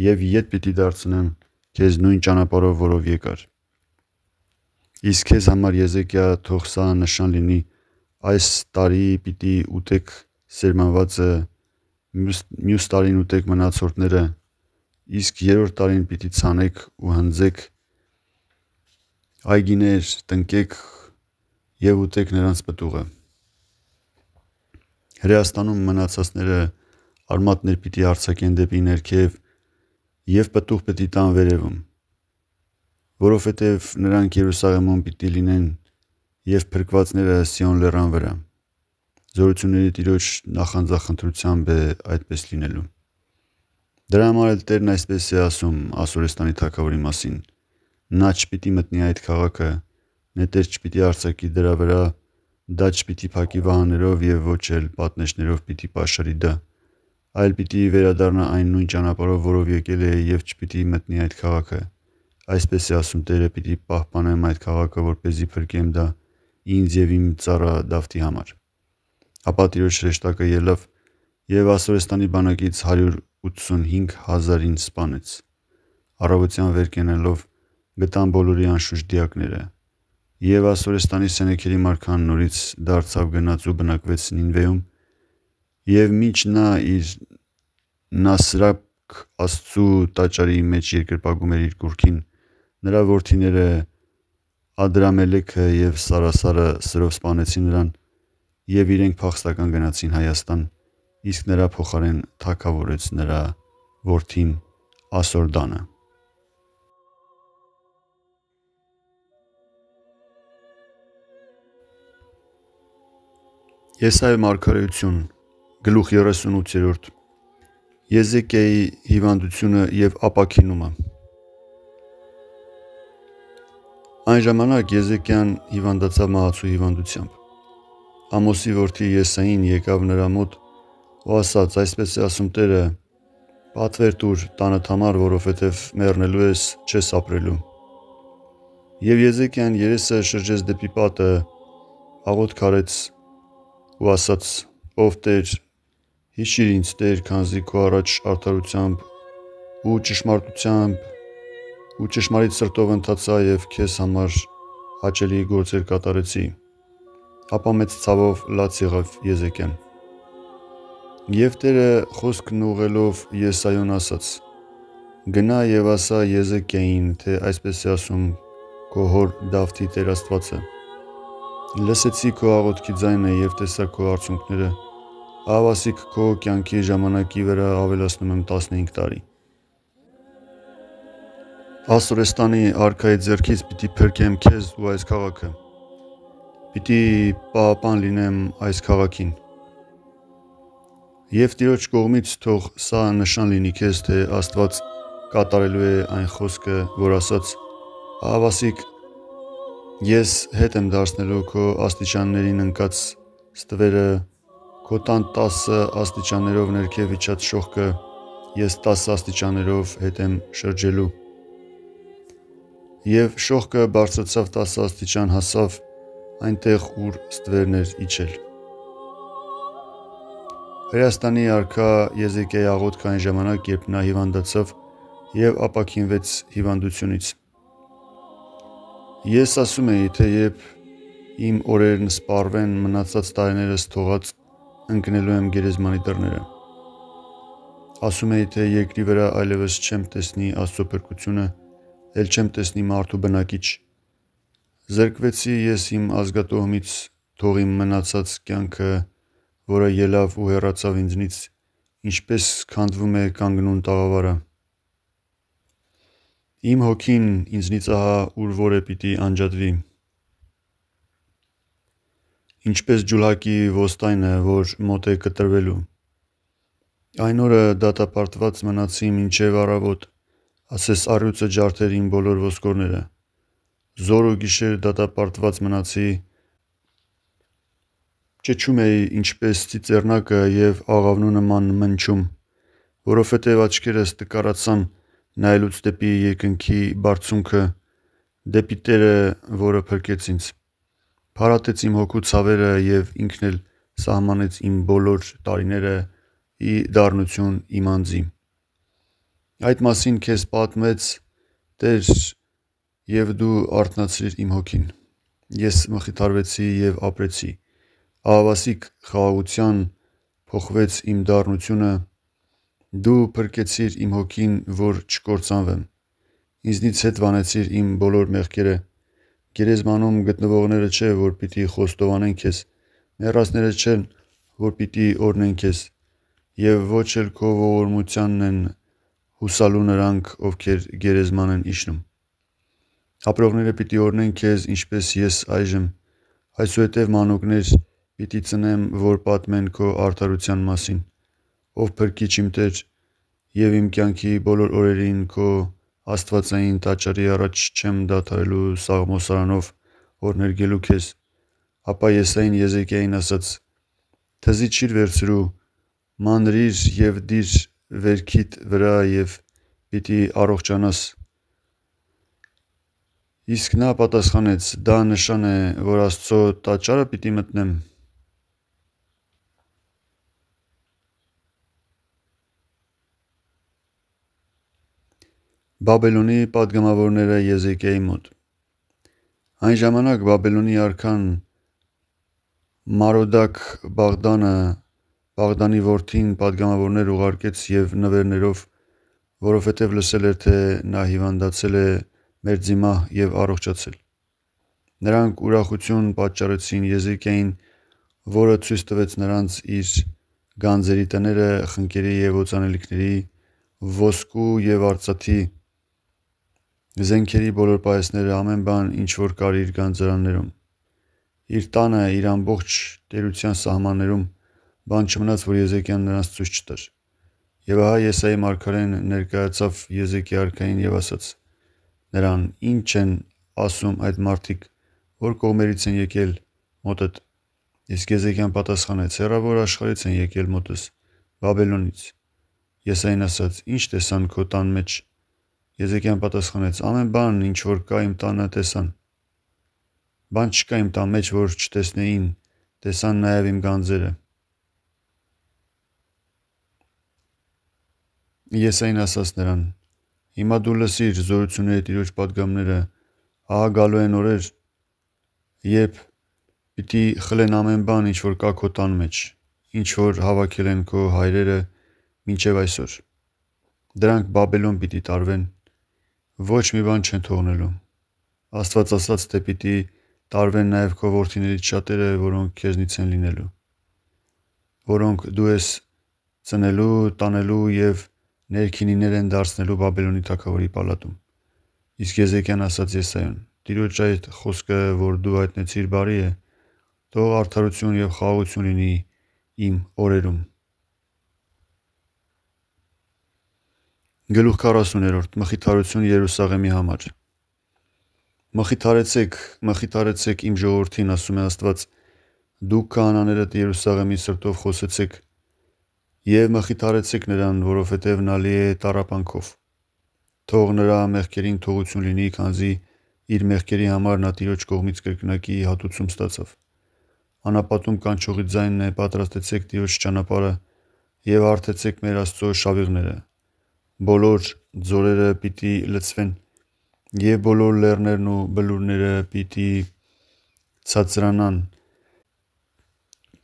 և ետ պիտի դարձնեմ քեզ նույն ճանապարհով, որով եկար։ Իսկ քեզ համար Եզեկիա, թող սա նշան լինի. այս տարի պիտի ուտեք սերմանվածը, մյուս տարին ուտեք մնացորդները, իսկ երրորդ տարին պիտի ցանեք ու հնձեք, այգիներ տնկեք և ուտեք նրանց պտուղը։ Հրեաստանում մնացածները արմատներ պիտի արձակեն դեպի ներքև և պտուղ պիտի տան վերևում, որովհետև նրանք Երուսաղեմում պիտի լինեն և փրկվածները Սիոն լեռան վրա։ Զորությունների Տիրոջ նախանձախնդրությամբ է այդպես լինելու։ Դրա համար էլ Տերն այսպես է ասում Ասորեստանի թագավորի մասին. նա չպիտի մտնի այդ քաղաքը, նետեր չպիտի արձակի դրա վրա, դա չպիտի փակի վահաններով և ոչ էլ պատնեշներով պիտի պաշարի դա, այլ պիտի վերադառնա այն նույն ճանապարհով, որով եկել է և չպիտի մտնի այդ քաղաքը։ Այսպես է ասում Տերը, պիտի պահպանեմ այդ քաղաքը, որպեսզի փրկեմ դա ինձ և իմ ծառա Դավթի համար։ Ապա Տիրոջ հրեշտակը ելավ և Ասորեստանի բանակից 185,000-ին սպանեց։ Առավոտյան վեր կենալով գտան բոլորի անշուշտ դիակները։ Եվ Ասորեստանի Սենեքերի մարգան նորից դարձավ գնաց ու բնակվեց Նինվեում, և մինչ նա իր Նասրակ աստծու տաճարի մեջ երկրպագում էր իր կուռքին, նրա որդիները Ադրամելեքը և Սարասարը սրով սպանեցին նրան, և իրենք փախստական գնացին Հայաստան, իսկ նրա փոխարեն թագավորեց նրա որդին Ասորդանը։ Եսայի մարգարեություն, գլուխ 38 Եզեկիայի հիվանդությունը և ապաքինումը։ Այն ժամանակ Եզեկիան հիվանդացավ մահացու հիվանդությամբ։ Ամոսի որդի Եսային եկավ նրա մոտ ու ասաց. այսպես է ասում Տերը, պատվեր տուր տանդ համար, որովհետև մեռնելու ես, չես ապրելու։ Եվ Եզեկիան երեսը շրջեց դեպի պատը, աղոթք արեց ու ասաց. ով Տեր, հիշիր ինձ Տեր, քանզի քո առաջ արդարությամբ ու ճշմարտությամբ ու ճշմարիտ սրտով ընթացա և քեզ համար հաճելի գործեր կատարեցի։ Ապա մեծ ցավով լաց եղավ Եզեկիան։ Եվ Տերը խոսքն ուղղելով Եսայուն ասաց. գնա և ասա Եզեկիային, թե այսպես է ասում քո հոր Դավթի Տեր Աստվածը. լսեցի քո աղոթքի ձայնը և տեսա քո արցունքները, ահավասիկ քո կյանքի ժամանակի վրա ավելացնում եմ 15 տարի։ Ասորեստանի արքայի ձեռքից պիտի փրկեմ քեզ ու այս քաղաքը, պիտի պահապան լինեմ այս քաղաքին։ Եվ Տիրոջ կողմից թող սա նշան լինի քեզ, թե Աստված կատարելու է այն խոսքը, որ ասաց. ահավասիկ ես հետ եմ դարձնելու քո աստիճաններին ընկած ստվերը, քո տան 10 աստիճաններով ներքև իջած շողքը ես 10 աստիճաններով հետ եմ շրջելու։ Եվ շողքը բարձրացավ 10 աստիճան, հասավ այնտեղ, ուր ստվերն էր իջել։ Հրեաստանի արքա Եզեկիայի աղոթքը այն ժամանակ, երբ նա հիվանդացավ և ապաքինվեց հիվանդությունից։ Ես ասում էի, թե երբ իմ օրերն սպառվեն, մնացած տարիներս թողած, ընկնելու եմ գերեզմանի դռները։ Ասում էի, թե երկրի վրա այլևս չեմ տեսնի Աստծո փրկությունը, էլ չեմ տեսնի մարդու բնակիչ։ Զրկվեցի ես իմ ազգատոհմից, թող իմ մնացած կյանքը, որը ելավ ու հեռացավ ինձնից, ինչպես քանդվում է կանգնուն տաղավարը։ Իմ հոգին ինձնից ահա ուր որ է պիտի անջատվի։ Ինչպես ջուլհակի ոստայնը, որ մոտ է կտրվելու։ Այն օրը դատապարտված մնացի մինչև առավոտ, ասես առյուծը ջարդեր իմ բոլոր ոսկորները։ Զոր ու գիշեր դատապարտված մնացի, ճչում էի ինչպես ծիծեռնակը և աղավնու նման մնչում, որովհետև աչքերս տկարացան նայելուց դեպի երկնքի բարձունքը, դեպի Տերը, որը փրկեց ինձ։ Փարատեց իմ հոգու ցավերը և ինքն էլ սահմանեց իմ բոլոր տարիները ի դառնություն իմ անձի։ Այդ մասին քեզ պատմեց Տեր և դու արթնացրիր իմ հոգին։ Ես մխիթարվեցի և ապրեցի։ Ահավասիկ խաղաղության փոխվեց իմ դառնությունը, դու փրկեցիր իմ հոգին, որ չկործանվեմ։ Ինձնից հետ վանեցիր իմ բոլոր մեղքերը։ Գերեզմանում գտնվողները չէ, որ պիտի խոստովանեն քեզ, մեռածները չեն, որ պիտի օրհնեն քեզ, և ոչ էլ քո ողորմությանն են հուսալու նրանք, ովքեր գերեզման են իջնում։ Ապրողները պիտի օրհնեն քեզ, ինչպես ես այժմ, այսուհետև մանուկներ պիտի ծնեմ, որ պատմեն քո արդարության մասին։ Ով Փրկիչ իմ Տեր, եւ իմ կյանքի բոլոր օրերին քո աստվածային տաճարի առաջ չեմ դադարելու սաղմոսարանով օրհներգելու քեզ, ապա Եսային Եզեկիային ասաց. թզիչիր վերցրու, մանրիր եւ դիր վերքիդ վրա եւ պիտի առողջանաս։ Իսկ նա պատասխանեց. դա նշան է, որ Աստծո տաճարը պիտի մտնեմ։ Բաբելոնի պատգամավորները Եզեկիայի մոտ։ Այն ժամանակ Բաբելոնի արքան Մարոդակ Բաղդանի որդին պատգամավորներ ուղարկեց եւ նվերներով, որովհետեւ լսել էր, թե նա հիվանդացել է մերձիմահ եւ առողջացել։ Նրանք ուրախություն պատճառեցին Եզեկիային, որը ցույց տվեց նրանց իր գանձերի տները, խնկերի եւ օծանելիքների, ոսկու եւ արծաթի, զենքերի բոլոր պահեսները, ամեն բան, ինչ որ կար իր գանձարաններում։ Իր տանը, իր ամբողջ տերության սահմաններում բան չմնաց, որ Եզեկիան նրանց ցույց չտար։ Եվ ահա Եսայի մարգարեն ներկայացավ Եզեկիա արքային եւ ասաց նրան. ինչ են ասում այդ մարդիկ, որ կողմերից են եկել մոտդ։ Իսկ Եզեկիան պատասխանեց. հեռավոր աշխարհից են եկել մոտս, Բաբելոնից։ Եսային ասաց. ինչ տեսան քո տան մեջ։ Եզեկիան պատասխանեց. ամեն բան, ինչ որ կա իմ տանը, տեսան։ Բան չկա իմ տան մեջ, որ չտեսնեին, տեսան նաև իմ գանձերը։ Եսային ասաց նրան. հիմա դու լսիր զորությունների Տիրոջ պատգամները, ահա գալու են օրեր, երբ պիտի խլեն ամեն բան, ինչ որ կա քո տան մեջ, ինչ որ հավաքել են քո հայրերը մինչև այսօր։ Դրանք Բաբելոն պիտի տարվեն, ոչ մի բան չեն թողնելու։ Աստված ասաց, թե պիտի տարվեն նաև քո որդիներից շատերը, որոնք քեզնից են լինելու, որոնք դու ես ծնելու, տանելու եւ ներքինիներ են դարձնելու Բաբելոնի թագավորի պալատում։ Իսկ Եզեկիան ասաց Եսային. Տիրոջ այդ խոսքը, որ դու հայտնեցիր, բարի է, թող արդարություն եւ խաղաղություն լինի իմ օրերում։ Գլուխ 40-րդ Մխիթարություն Երուսաղեմի համար։ Մխիթարեցեք իմ ժողովրդին, ասում է Աստված, դուք քահանաներդ Երուսաղեմի սրտով խոսեցեք եւ մխիթարեցեք նրան, որովհետեւ նա լի է տառապանքով։ Թող նրա մեղքերին թողություն լինի, քանզի իր մեղքերի համար նա Տիրոջ կողմից կրկնակի հատուցում ստացավ։ Անապատում կանչողի ձայնն է. պատրաստեցեք Տիրոջ ճանապարհը եւ հարթեցեք մեր Աստծո շավիղները։ Բոլոր ձորերը պիտի լցվեն եւ բոլոր լեռներն ու բլուրները պիտի ցածրանան։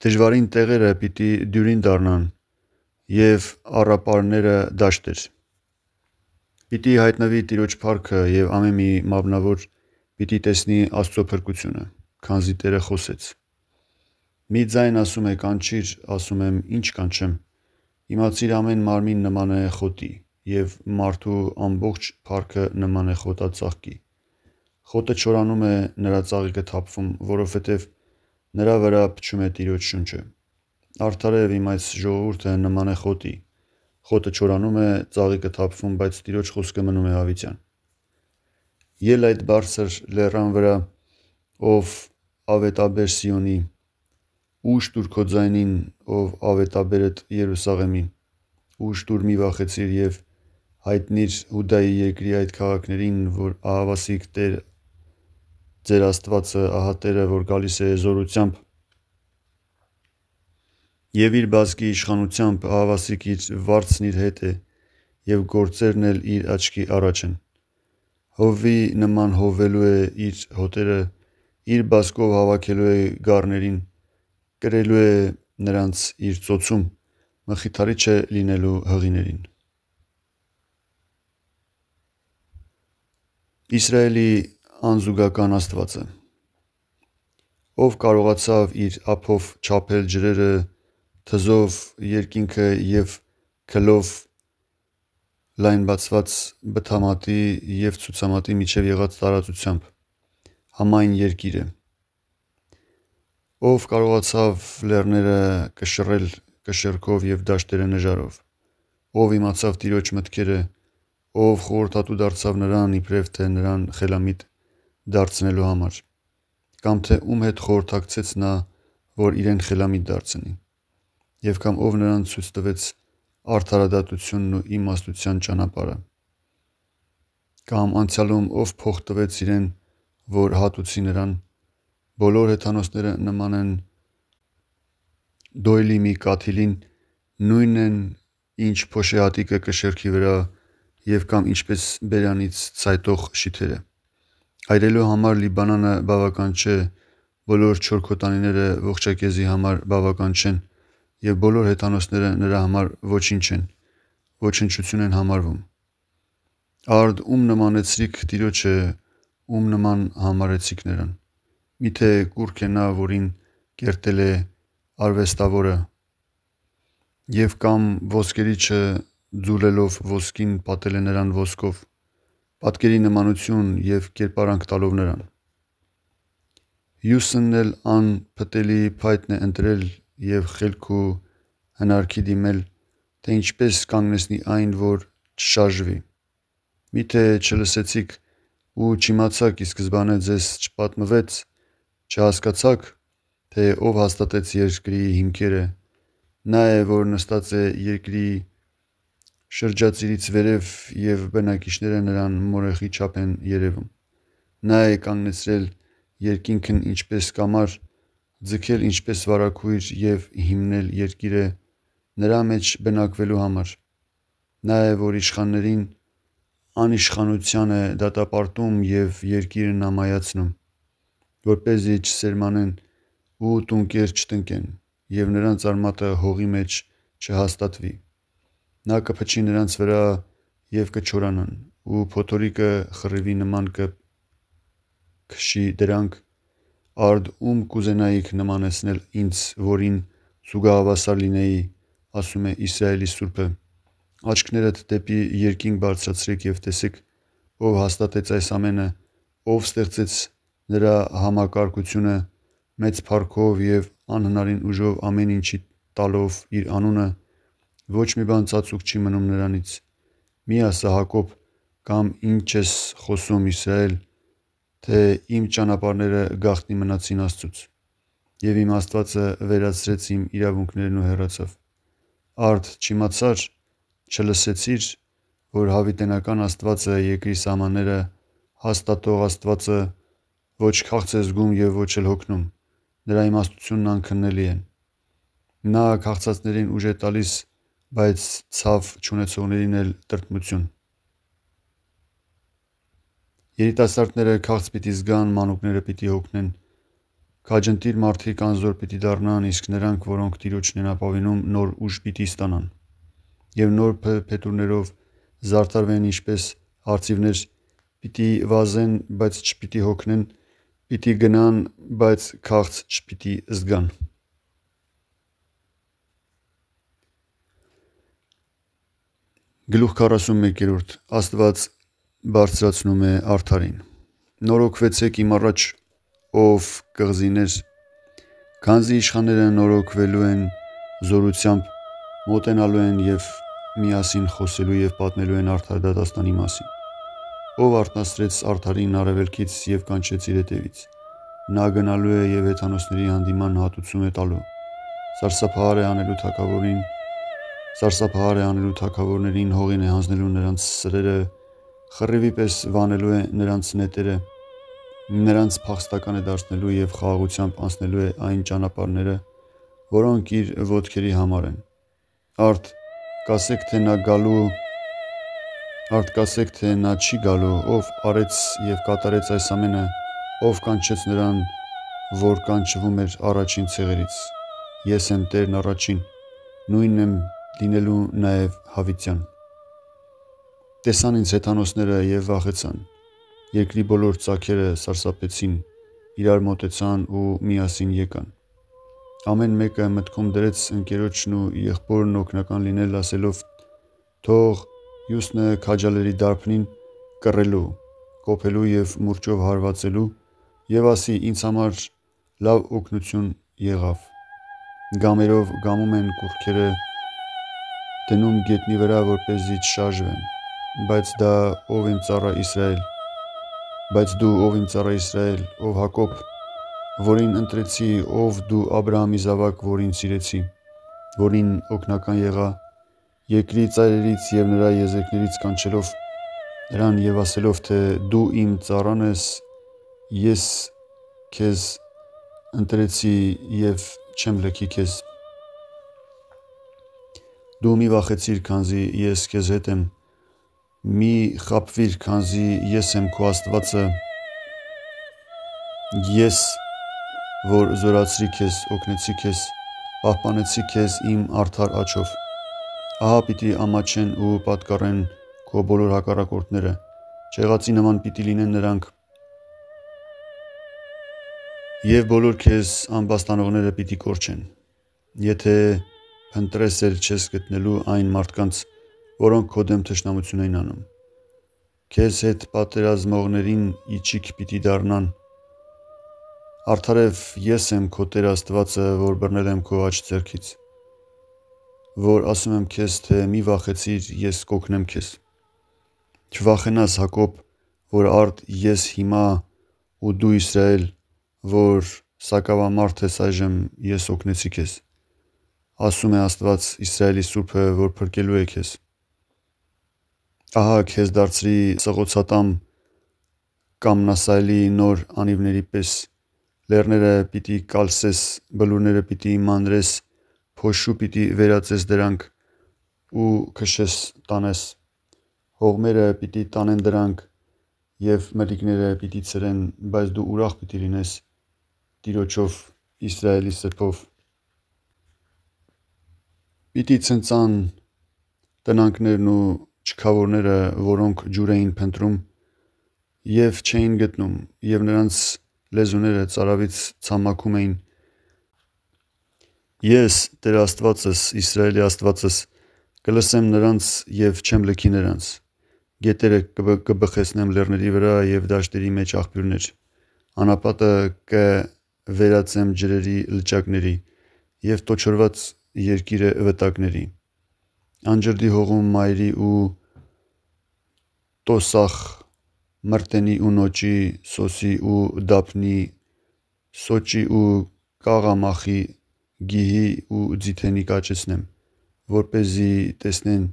Դժվարին տեղերը պիտի դյուրին դառնան եւ առապարները դաշտեր։ Պիտի հայտնվի Տիրոջ փառքը եւ ամեն մի մաբնավոր պիտի տեսնի Աստծո փրկությունը, քանզի Տերը խոսեց։ Մի ձայն ասում է կանչիր, ասում եմ ինչ կանչեմ։ Իմացիր ամեն մարմին նման է խոտի եւ մարդու ամբողջ փառքը նման է խոտածաղկի։ Խոտը չորանում է, նրա ծաղիկը թափվում, որովհետեւ նրա վրա փչում է Տիրոջ շունչը։ Արդար է իմ այս ժողովուրդը նման է խոտի։ Խոտը չորանում է, ծաղիկը թափվում, բայց Տիրոջ խոսքը մնում է հավիտյան։ Ել այդ բարձր լեռան վրա, ով ավետաբեր Սիոնի, ուշ տուր քո ձայնին, ով ավետաբերդ Երուսաղեմի, ուշ տուր մի վախեցիր եւ հայտնիր Հուդայի երկրի այդ քաղաքներին, որ ահավասիկ Տեր ձեր Աստվածը, ահա Տերը, որ գալիս է զորությամբ եւ իր բազկի իշխանությամբ, ահավասիկ իր վարձն իր հետ է եւ գործերն էլ իր աչքի առաջ են։ Հովվի նման հովվելու է իր հոտերը, իր բազկով հավաքելու է գառներին, կրելու է նրանց իր ծոցում, մխիթարիչ է լինելու հղիներին։ Իսրայելի անզուգական Աստվածը, ով կարողացավ իր ափով չափել ջրերը, թզով երկինքը եւ քլով լայն բացված բթամատի եւ ցուցամատի միջև եղած տարածությամբ համայն երկիրը, ով կարողացավ լեռները կշռել կշեռքով եւ դաշտերը նժարով, ով իմացավ Տիրոջ մտքերը, ով խորհրդատու դարձավ նրան իբրև թե նրան խելամիտ դարձնելու համար, կամ թե ում հետ խորհրդակցեց նա, որ իրեն խելամիտ դարձնի, եւ կամ ով նրան ցույց տվեց արդարադատությունն ու իմաստության ճանապարհը, կամ անցյալում ով փող տվեց իրեն, որ հատուցի նրան, բոլոր հեթանոսները նման են դոյլի մի կաթիլին, նույնն են, ինչ փոշեհատիկը կշեռքի վրա եւ կամ ինչպես բերանից ցայտող շիթերը։ Այրելու համար Լիբանանը բավական չէ, բոլոր չորքոտանիները ողջակեզի համար բավական չեն եւ բոլոր հեթանոսները նրա համար ոչինչ են, ոչնչություն են համարվում։ Արդ ում նմանեցրիք Տիրոջը, ում նման համարեցիք նրան։ Միթե կուռք է նա, որին կերտել է արվեստավորը, եւ կամ ոսկերիչը ձուլելով ոսկին պատել է նրան ոսկով, պատկերի նմանություն եւ կերպարանք տալով նրան։ Հյուսն էլ անփտելի փայտն է ընտրել եւ խելք ու հնարքի դիմել, թե ինչպես կանգնեցնի այն, որ չշարժվի։ Միթե չլսեցիք ու չիմացաք ի սկզբանե ձեզ չպատմվեց, չհասկացաք, թե ով հաստատեց երկրի հիմքերը, նա է, որ նստած է երկրի շրջածիրից վերև եւ բնակիչները նրան մորեխի չափ են երևում։ Նա է կանգնեցրել երկինքն ինչպես կամար, ձգել ինչպես վարագույր եւ հիմնել երկիրը նրա մեջ բնակվելու համար։ Նա է, որ իշխաններին անիշխանության է դատապարտում եւ երկիրն ամայացնում, որպեսզի չսերմանեն ու տունկեր չտնկեն եւ նրանց արմատը հողի մեջ չհաստատվի։ Նա կփչի նրանց վրա եւ կչորանան ու փոթորիկը խռիվի նման կքշի դրանք, արդ ում կուզենայիք նմանեցնել ինձ, որին զուգահավասար լինեի, ասում է Իսրայելի Սուրբը, աչքներդ դեպի երկինք բարձրացրեք եւ տեսեք, ով հաստատեց այս ամենը, ով ստեղծեց նրա համակարգությունը մեծ փառքով եւ անհնարին ուժով ամեն ինչի տալով իր անունը, ոչ մի բան ծածուկ չի մնում նրանից։ Մի ասա Հակոբ, կամ ինչ ես խոսում Իսրայել, թե իմ ճանապարհները գաղտնի մնացին Աստծուց, եւ իմ Աստվածը վերացրեց իմ իրավունքներն ու հեռացավ։ Արդ չիմացար, չլսեցիր, որ հավիտենական Աստվածը, երկրի սահմանները հաստատող Աստվածը ոչ քաղց է զգում եւ ոչ էլ հոգնում, նրա իմաստությունն անքննելի է։ Նա քաղցածներին ուժ է տալիս, բայց ցավ չունեցողներին էլ տրտմություն։ Երիտասարդները քաղց պիտի զգան, մանուկները պիտի հոգնեն, քաջընտիր մարդիկ անզոր պիտի դառնան, իսկ նրանք, որոնք Տիրոջն են ապավինում, նոր ուժ պիտի ստանան, եւ նոր փետուրներով զարդարվեն ինչպես արծիվներ, պիտի վազեն, բայց չպիտի հոգնեն, պիտի գնան, բայց քաղց չպիտի զգան։ Գլուխ 41 Աստված բարձրացնում է արդարին։ Նորոգվեցեք իմ առաջ, ով կղզիներ, քանզի իշխանները նորոգվելու են զորությամբ, մոտենալու են եւ միասին խոսելու եւ պատմելու են արդար դատաստանի մասին։ Ով արթնացրեց արդարին արևելքից եւ կանչեց իր հետևից։ Նա գնալու է եւ հեթանոսների հանդիման հատուցում է տալու։ Սարսափահար է անելու թագավորներին, հողին է հանձնելու նրանց սրերը, խռիվի պես վանելու է նրանց նետերը, նրանց փախստական է դարձնելու եւ խաղաղությամբ անցնելու է այն ճանապարհները, որոնք իր ոտքերի համար են։ Արդ կասեք, թե նա չի գալու, ով արեց եւ կատարեց այս ամենը, ով կանչեց նրան, որ կանչվում էր առաջին ցեղերից։ Ես եմ Տերն առաջին, նույնն եմ լինելու նաեւ հավիտյան։ Տեսան ինձ հեթանոսները եւ վախեցան, երկրի բոլոր ծագերը սարսափեցին, իրար մոտեցան ու միասին եկան։ Ամեն մեկը մտքում դրեց ընկերոջն ու եղբորն օգնական լինել, ասելով. թող հյուսնը քաջալերի դարբնին կռելու, կոփելու եւ մուրճով հարվածելու եւ ասի ինձ համար լավ օգնություն եղավ։ Գամերով գամում են կուռքերը դնում գետնի վրա, որպեսզի չշարժվեն։ Բայց դու ով իմ ծառա Իսրայել, ով Հակոբ, որին ընտրեցի, ով դու Աբրահամի զավակ, որին սիրեցի, որին օգնական եղա երկրի ծայրերից և նրա եզեկներից կանչելով նրան և ասելով, թե դու իմ ծառան ես, ես քեզ ընտրեցի և չեմ լքի քեզ։ Դու մի վախեցիր, քանզի ես քեզ հետ եմ, մի խաբվիր, քանզի ես եմ քո Աստվածը, ես, որ զորացրի քեզ, օգնեցի քեզ, պահպանեցի քեզ իմ արդար աջով։ Ահա պիտի ամաչեն ու պատկառեն քո բոլոր հակառակորդները, չեղածի նման պիտի լինեն նրանք, և բոլոր քեզ ամբաստանողները պիտի կորչեն։ Եթե փնտրես էլ չես գտնելու այն մարդկանց, որոնք քո դեմ թշնամություն էին անում։ Քեզ հետ պատերազմողներին իջիք պիտի դառնան։ Արդարև ես եմ քո Տեր Աստվածը, որ բռնել եմ քո աջ ձեռքից, որ ասում եմ քեզ, թե մի վախեցիր, ես կօգնեմ քեզ։ Չվախենաս, Հակոբ, որ արդ ես հիմա, ու դու Իսրայել, որ սակավամարդ ես այժմ, ես օգնեցի քեզ, ասում է Աստված Իսրայելի Սուրբը, որ փրկելու է քեզ։ Ահա քեզ դարձրի սղոցատամ կամնասայլի նոր անիվների պես, լեռները պիտի կալսես, բլուրները պիտի մանրես, փոշու պիտի վերածես դրանք ու քշես տանես, հողմերը պիտի տանեն դրանք և մրրիկները պիտի ցրեն, բայց դու ուրախ պիտի լինես Տիրոջով, Իսրայելի սրբով։ Պիտի ցնծան տնանքներն ու չքավորները, որոնք ջուր էին փնտրում և չէին գտնում, և նրանց լեզուները ծարավից ցամաքում էին։ Ես, Տեր Աստվածս, Իսրայելի Աստվածս, կլսեմ նրանց և չեմ լքի նրանց։ Գետերը կբխեցնեմ լեռների վրա և դաշտերի մեջ աղբյուրներ, անապատը կվերածեմ ջրերի լճակների և տոչորված երկիրը վտակների։ Անջրդի հողում մայրի ու տոսախ, մրտենի ու նոճի, սոսի ու դափնի, սոճի ու կաղամախի, գիհի ու ձիթենի կաճեցնեմ, որպեսզի տեսնեն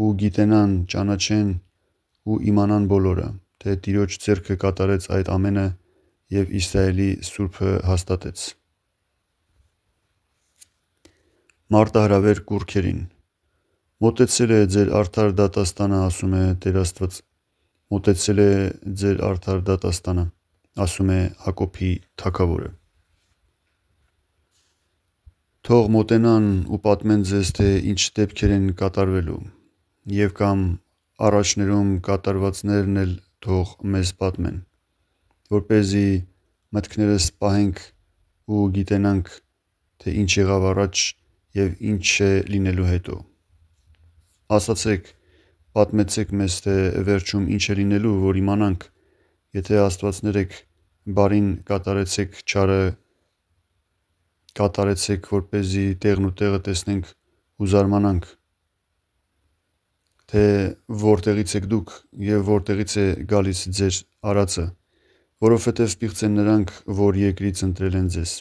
ու գիտենան, ճանաչեն ու իմանան բոլորը, թե Տիրոջ ձեռքը կատարեց այդ ամենը և Իսրայելի Սուրբը հաստատեց։ Մարտահրավեր կուռքերին։ Մոտեցել է ձեր արդար դատաստանը, ասում է Տեր Աստված, մոտեցել է ձեր արդար դատաստանը, ասում է Հակոբի Թագավորը։ Թող մոտենան ու պատմեն ձեզ, թե ինչ դեպքեր են կատարվելու, և կամ առաջներում կատարվածներն էլ թող մեզ պատմեն, որպեսզի մտքներս պահենք ու գիտենանք, թե ինչ եղավ առաջ և ինչ է լինելու հետո։ Ասացեք, պատմեցեք մեզ, թե վերջում ինչ է լինելու, որ իմանանք, եթե աստվածներ եք, բարին կատարեցեք, չարը կատարեցեք, որպեսզի տեղն ու տեղը տեսնենք ու զարմանանք, թե որտեղից եք դուք և որտեղից է գալիս ձեր արածը, որովհետև պիղծ են նրանք, որ երկրից ընտրել են ձեզ։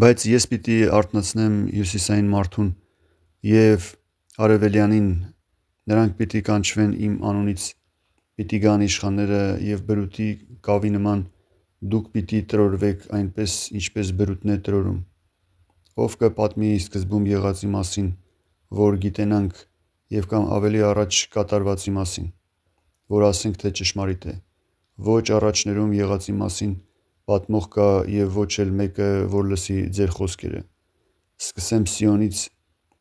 Բայց ես պիտի արթնացնեմ հյուսիսային մարդուն և արևելյանին, նրանք պիտի կանչվեն իմ անունից, պիտի գան իշխանները և բրուտի կավի նման, դուք պիտի տրորվեք այնպես, ինչպես բրուտն է տրորում։ Ով կպատմի սկզբում եղածի մասին, որ գիտենանք, և կամ ավելի առաջ կատարվածի մասին, որ ասենք, թե ճշմարիտ է։ Ոչ առաջներում եղածի մասին պատմող կա և ոչ էլ մեկը, որ լսի ձեր խոսքերը։ Սկսեմ Սիոնից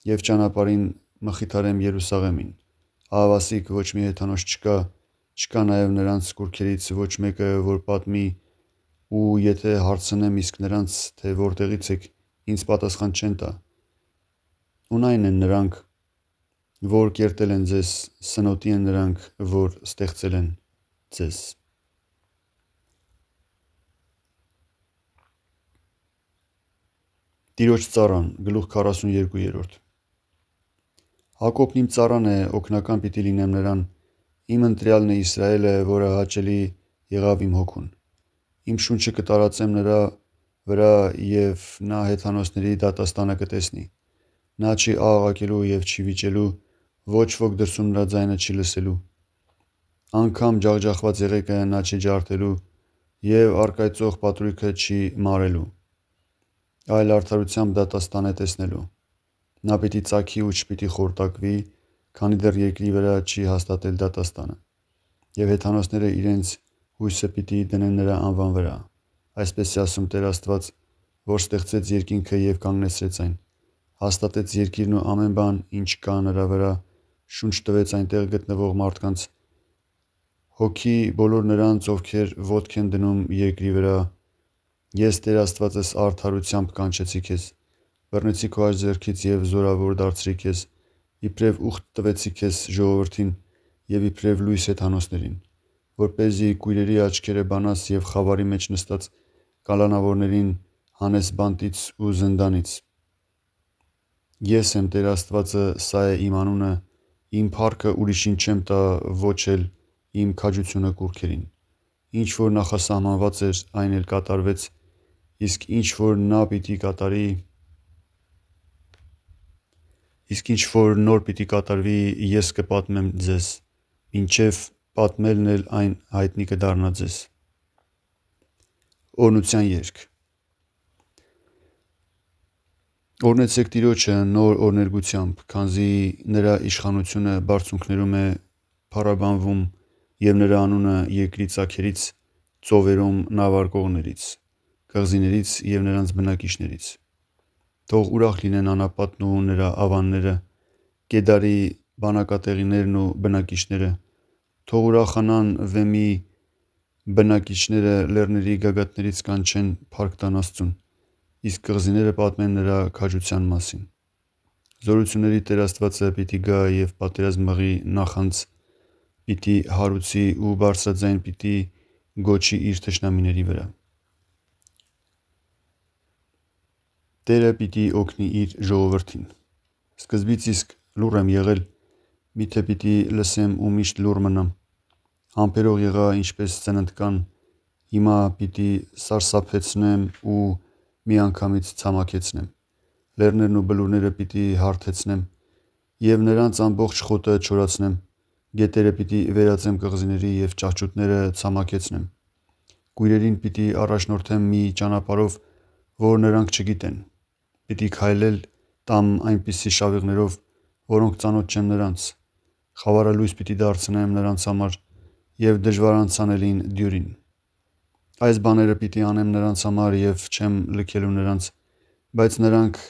և ճանապարհին մխիթարեմ Երուսաղեմին։ Ահավասիկ ոչ մի հեթանոս չկա, չկա նաև նրանց կուռքերից ոչ մեկը, որ պատմի, ու եթե հարցնեմ իսկ նրանց, թե որտեղից եք, ինձ պատասխան չեն տա։ Ունայն են նրանք, որ կերտել են ձեզ, սնոտի են նրանք, որ ստեղծել են ձեզ։ Տիրոջ ծառան, գլուխ 42։ Հակոբն իմ ծառան է, օգնական պիտի լինեմ նրան, իմ ընտրյալն է Իսրայելը, որը հաճելի եղավ իմ հոգուն։ Իմ շունչը կտարածեմ նրա վրա և նա հեթանոսների դատաստանը կտեսնի։ Նա չի աղաղակելու և չի վիճելու, ոչ ոք դրսում նրա ձայնը չի լսելու։ Անգամ ջախջախված եղեկը նա չի ջարդելու և առկայծող պատրույգը չի մարելու, այլ արդարությամբ դատաստան է տեսնելու։ Նա պիտի ծագի ու չպիտի խորտակվի, քանի դեռ երկրի վրա չի հաստատել դատաստանը։ Եվ հեթանոսները իրենց հույսը պիտի դնեն նրա անվան վրա։ Այսպես է ասում Տեր Աստված, որ ստեղծեց երկինքը և կանգնեցրեց այն, հաստատեց երկիրն ու ամեն բան, ինչ կա նրա վրա, շունչ տվեց այնտեղ գտնվող մարդկանց, հոգի բոլոր նրանց, ովքեր ոտք են դնում երկրի վրա։ Ես Տեր Աստվածս արդարությամբ կանչեցի քեզ, բռնեցի քո աջ ձեռքից և զորավոր դարձրի քեզ, իբրև ուխտ տվեցի քեզ ժողովրդին և իբրև լույս հեթանոսներին, որպեսզի կույրերի աչքերը բանաս և խավարի մեջ նստած կալանավորներին հանես բանտից ու զնդանից։ Ես եմ Տեր Աստվածը, սա է իմ անունը, իմ փառքը ուրիշին չեմ տա, ոչ էլ իմ քաջությունը կուռքերին։ Ինչ որ նախասահմանված էր, այն էլ կատարվեց, իսկ ինչ որ նոր պիտի կատարվի, ես կպատմեմ ձեզ, մինչև պատմելն էլ այն հայտնի կդառնա ձեզ։ Օրհնության երգ։ Օրհնեցեք Տիրոջը նոր օրհներգությամբ, քանզի նրա իշխանությունը բարձունքներում է փառաբանվում և նրա անունը երկրի ծագերից, ծովերում նավարկողներից, կղզիներից և նրանց բնակիչներից։ Թող ուրախ լինեն անապատն ու նրա ավանները, Կեդարի բնակատեղիներն ու բնակիչները, թող ուրախանան Վեմի բնակիչները, լեռների գագաթներից կանչեն փառք տան Աստծուն, իսկ կղզիները պատմեն նրա քաջության մասին։ Զորությունների Տեր Աստվածը պիտի գա և պատերազմ մղի, նախանձ պիտի հարուցի ու բարձրաձայն պիտի գոչի իր թշնամիների վրա։ Տերը պիտի օգնի իր ժողովրդին։ Սկզբից իսկ լուռ եմ եղել, միթե պիտի լսեմ ու միշտ լուռ մնամ։ Համբերող եղա ինչպես ծննդկան, հիմա պիտի սարսափեցնեմ ու միանգամից ցամաքեցնեմ։ Լեռներն ու բլուրները պիտի հարթեցնեմ և նրանց ամբողջ խոտը չորացնեմ։ Գետերը պիտի վերածեմ կղզիների և ճահճուտները ցամաքեցնեմ։ Կույրերին պիտի առաջնորդեմ մի ճանապարհով, որ նրանք չգիտեն։ Պիտի քայլել տամ այնպիսի շավիղներով, որոնք ծանոթ չեն նրանց։ Խավարալույս պիտի դարձնեմ նրանց համար և դժվարանցանելին դյուրին։ Այս բաները պիտի անեմ նրանց համար և չեմ լքելու նրանց, բայց նրանք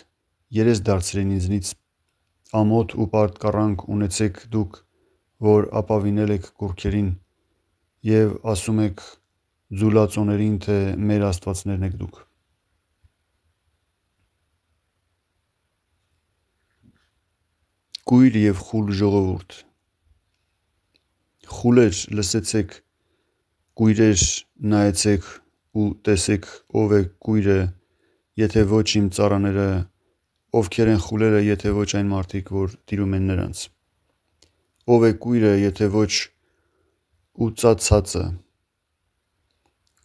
երես դարձրին ինձնից։ Ամոթ ու պատկառանք ունեցեք դուք, որ ապավինել եք կուռքերին և ասում եք ձուլածոներին, թե մեր աստվածներն եք դուք։ Կույր և խուլ ժողովուրդ։ Խուլեր, լսեցեք, կույրեր, նայեցեք ու տեսեք ով է կույրը, եթե ոչ իմ ծառաները, ովքեր են խուլերը, եթե ոչ այն մարդիկ, որ տիրում են նրանց։ Ով է կույրը, եթե ոչ ուծացածը։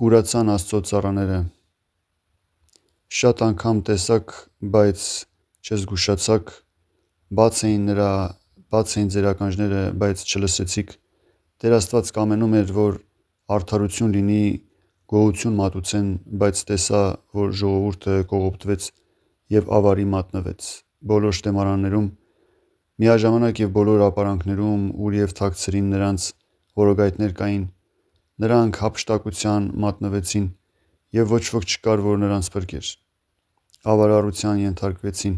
Կուրացան Աստծո ծառաները։ Շատ անգամ տեսաք, բայց չզգուշացաք, բաց էին ձեր ականջները, բայց չլսեցիք։ Տեր Աստված կամենում էր, որ արդարություն լինի, գոհություն մատուցեն, բայց տեսա, որ ժողովուրդը կողոպտվեց և ավարի մատնվեց։ Բոլոր շտեմարաններում միաժամանակ և բոլոր ապարանքներում ուր և թաքցրին նրանց որոգայթներ կային, նրանք հափշտակության մատնվեցին և ոչ ոք չկար, որ նրանց փրկեր։ Ավարառության ենթարկվեցին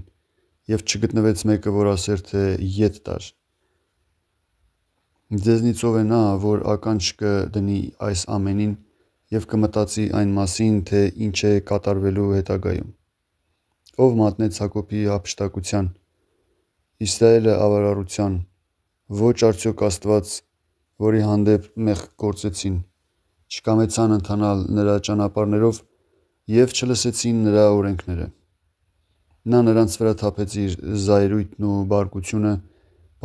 և չգտնվեց մեկը, որ ասեր, թե ետ տար։ Ձեզնից ով է նա, որ ականջ կդնի այս ամենին և կմտածի այն մասին, թե ինչ է կատարվելու հետագայում։ Ով մատնեց Հակոբի հափշտակության, Իսրայելը ավարառության, ոչ արդյոք Աստված, որի հանդեպ մեղք գործեցին, չկամեցան ընթանալ նրա ճանապարհներով և չլսեցին նրա օրենքները։ Նա նրանց վրա թափեց իր զայրույթն ու բարկությունը,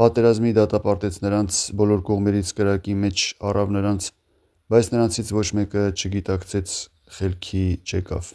պատերազմի դատապարտեց նրանց, բոլոր կողմերից կրակի մեջ առավ նրանց, բայց նրանցից ոչ մեկը չգիտակցեց խելքի չեկավ։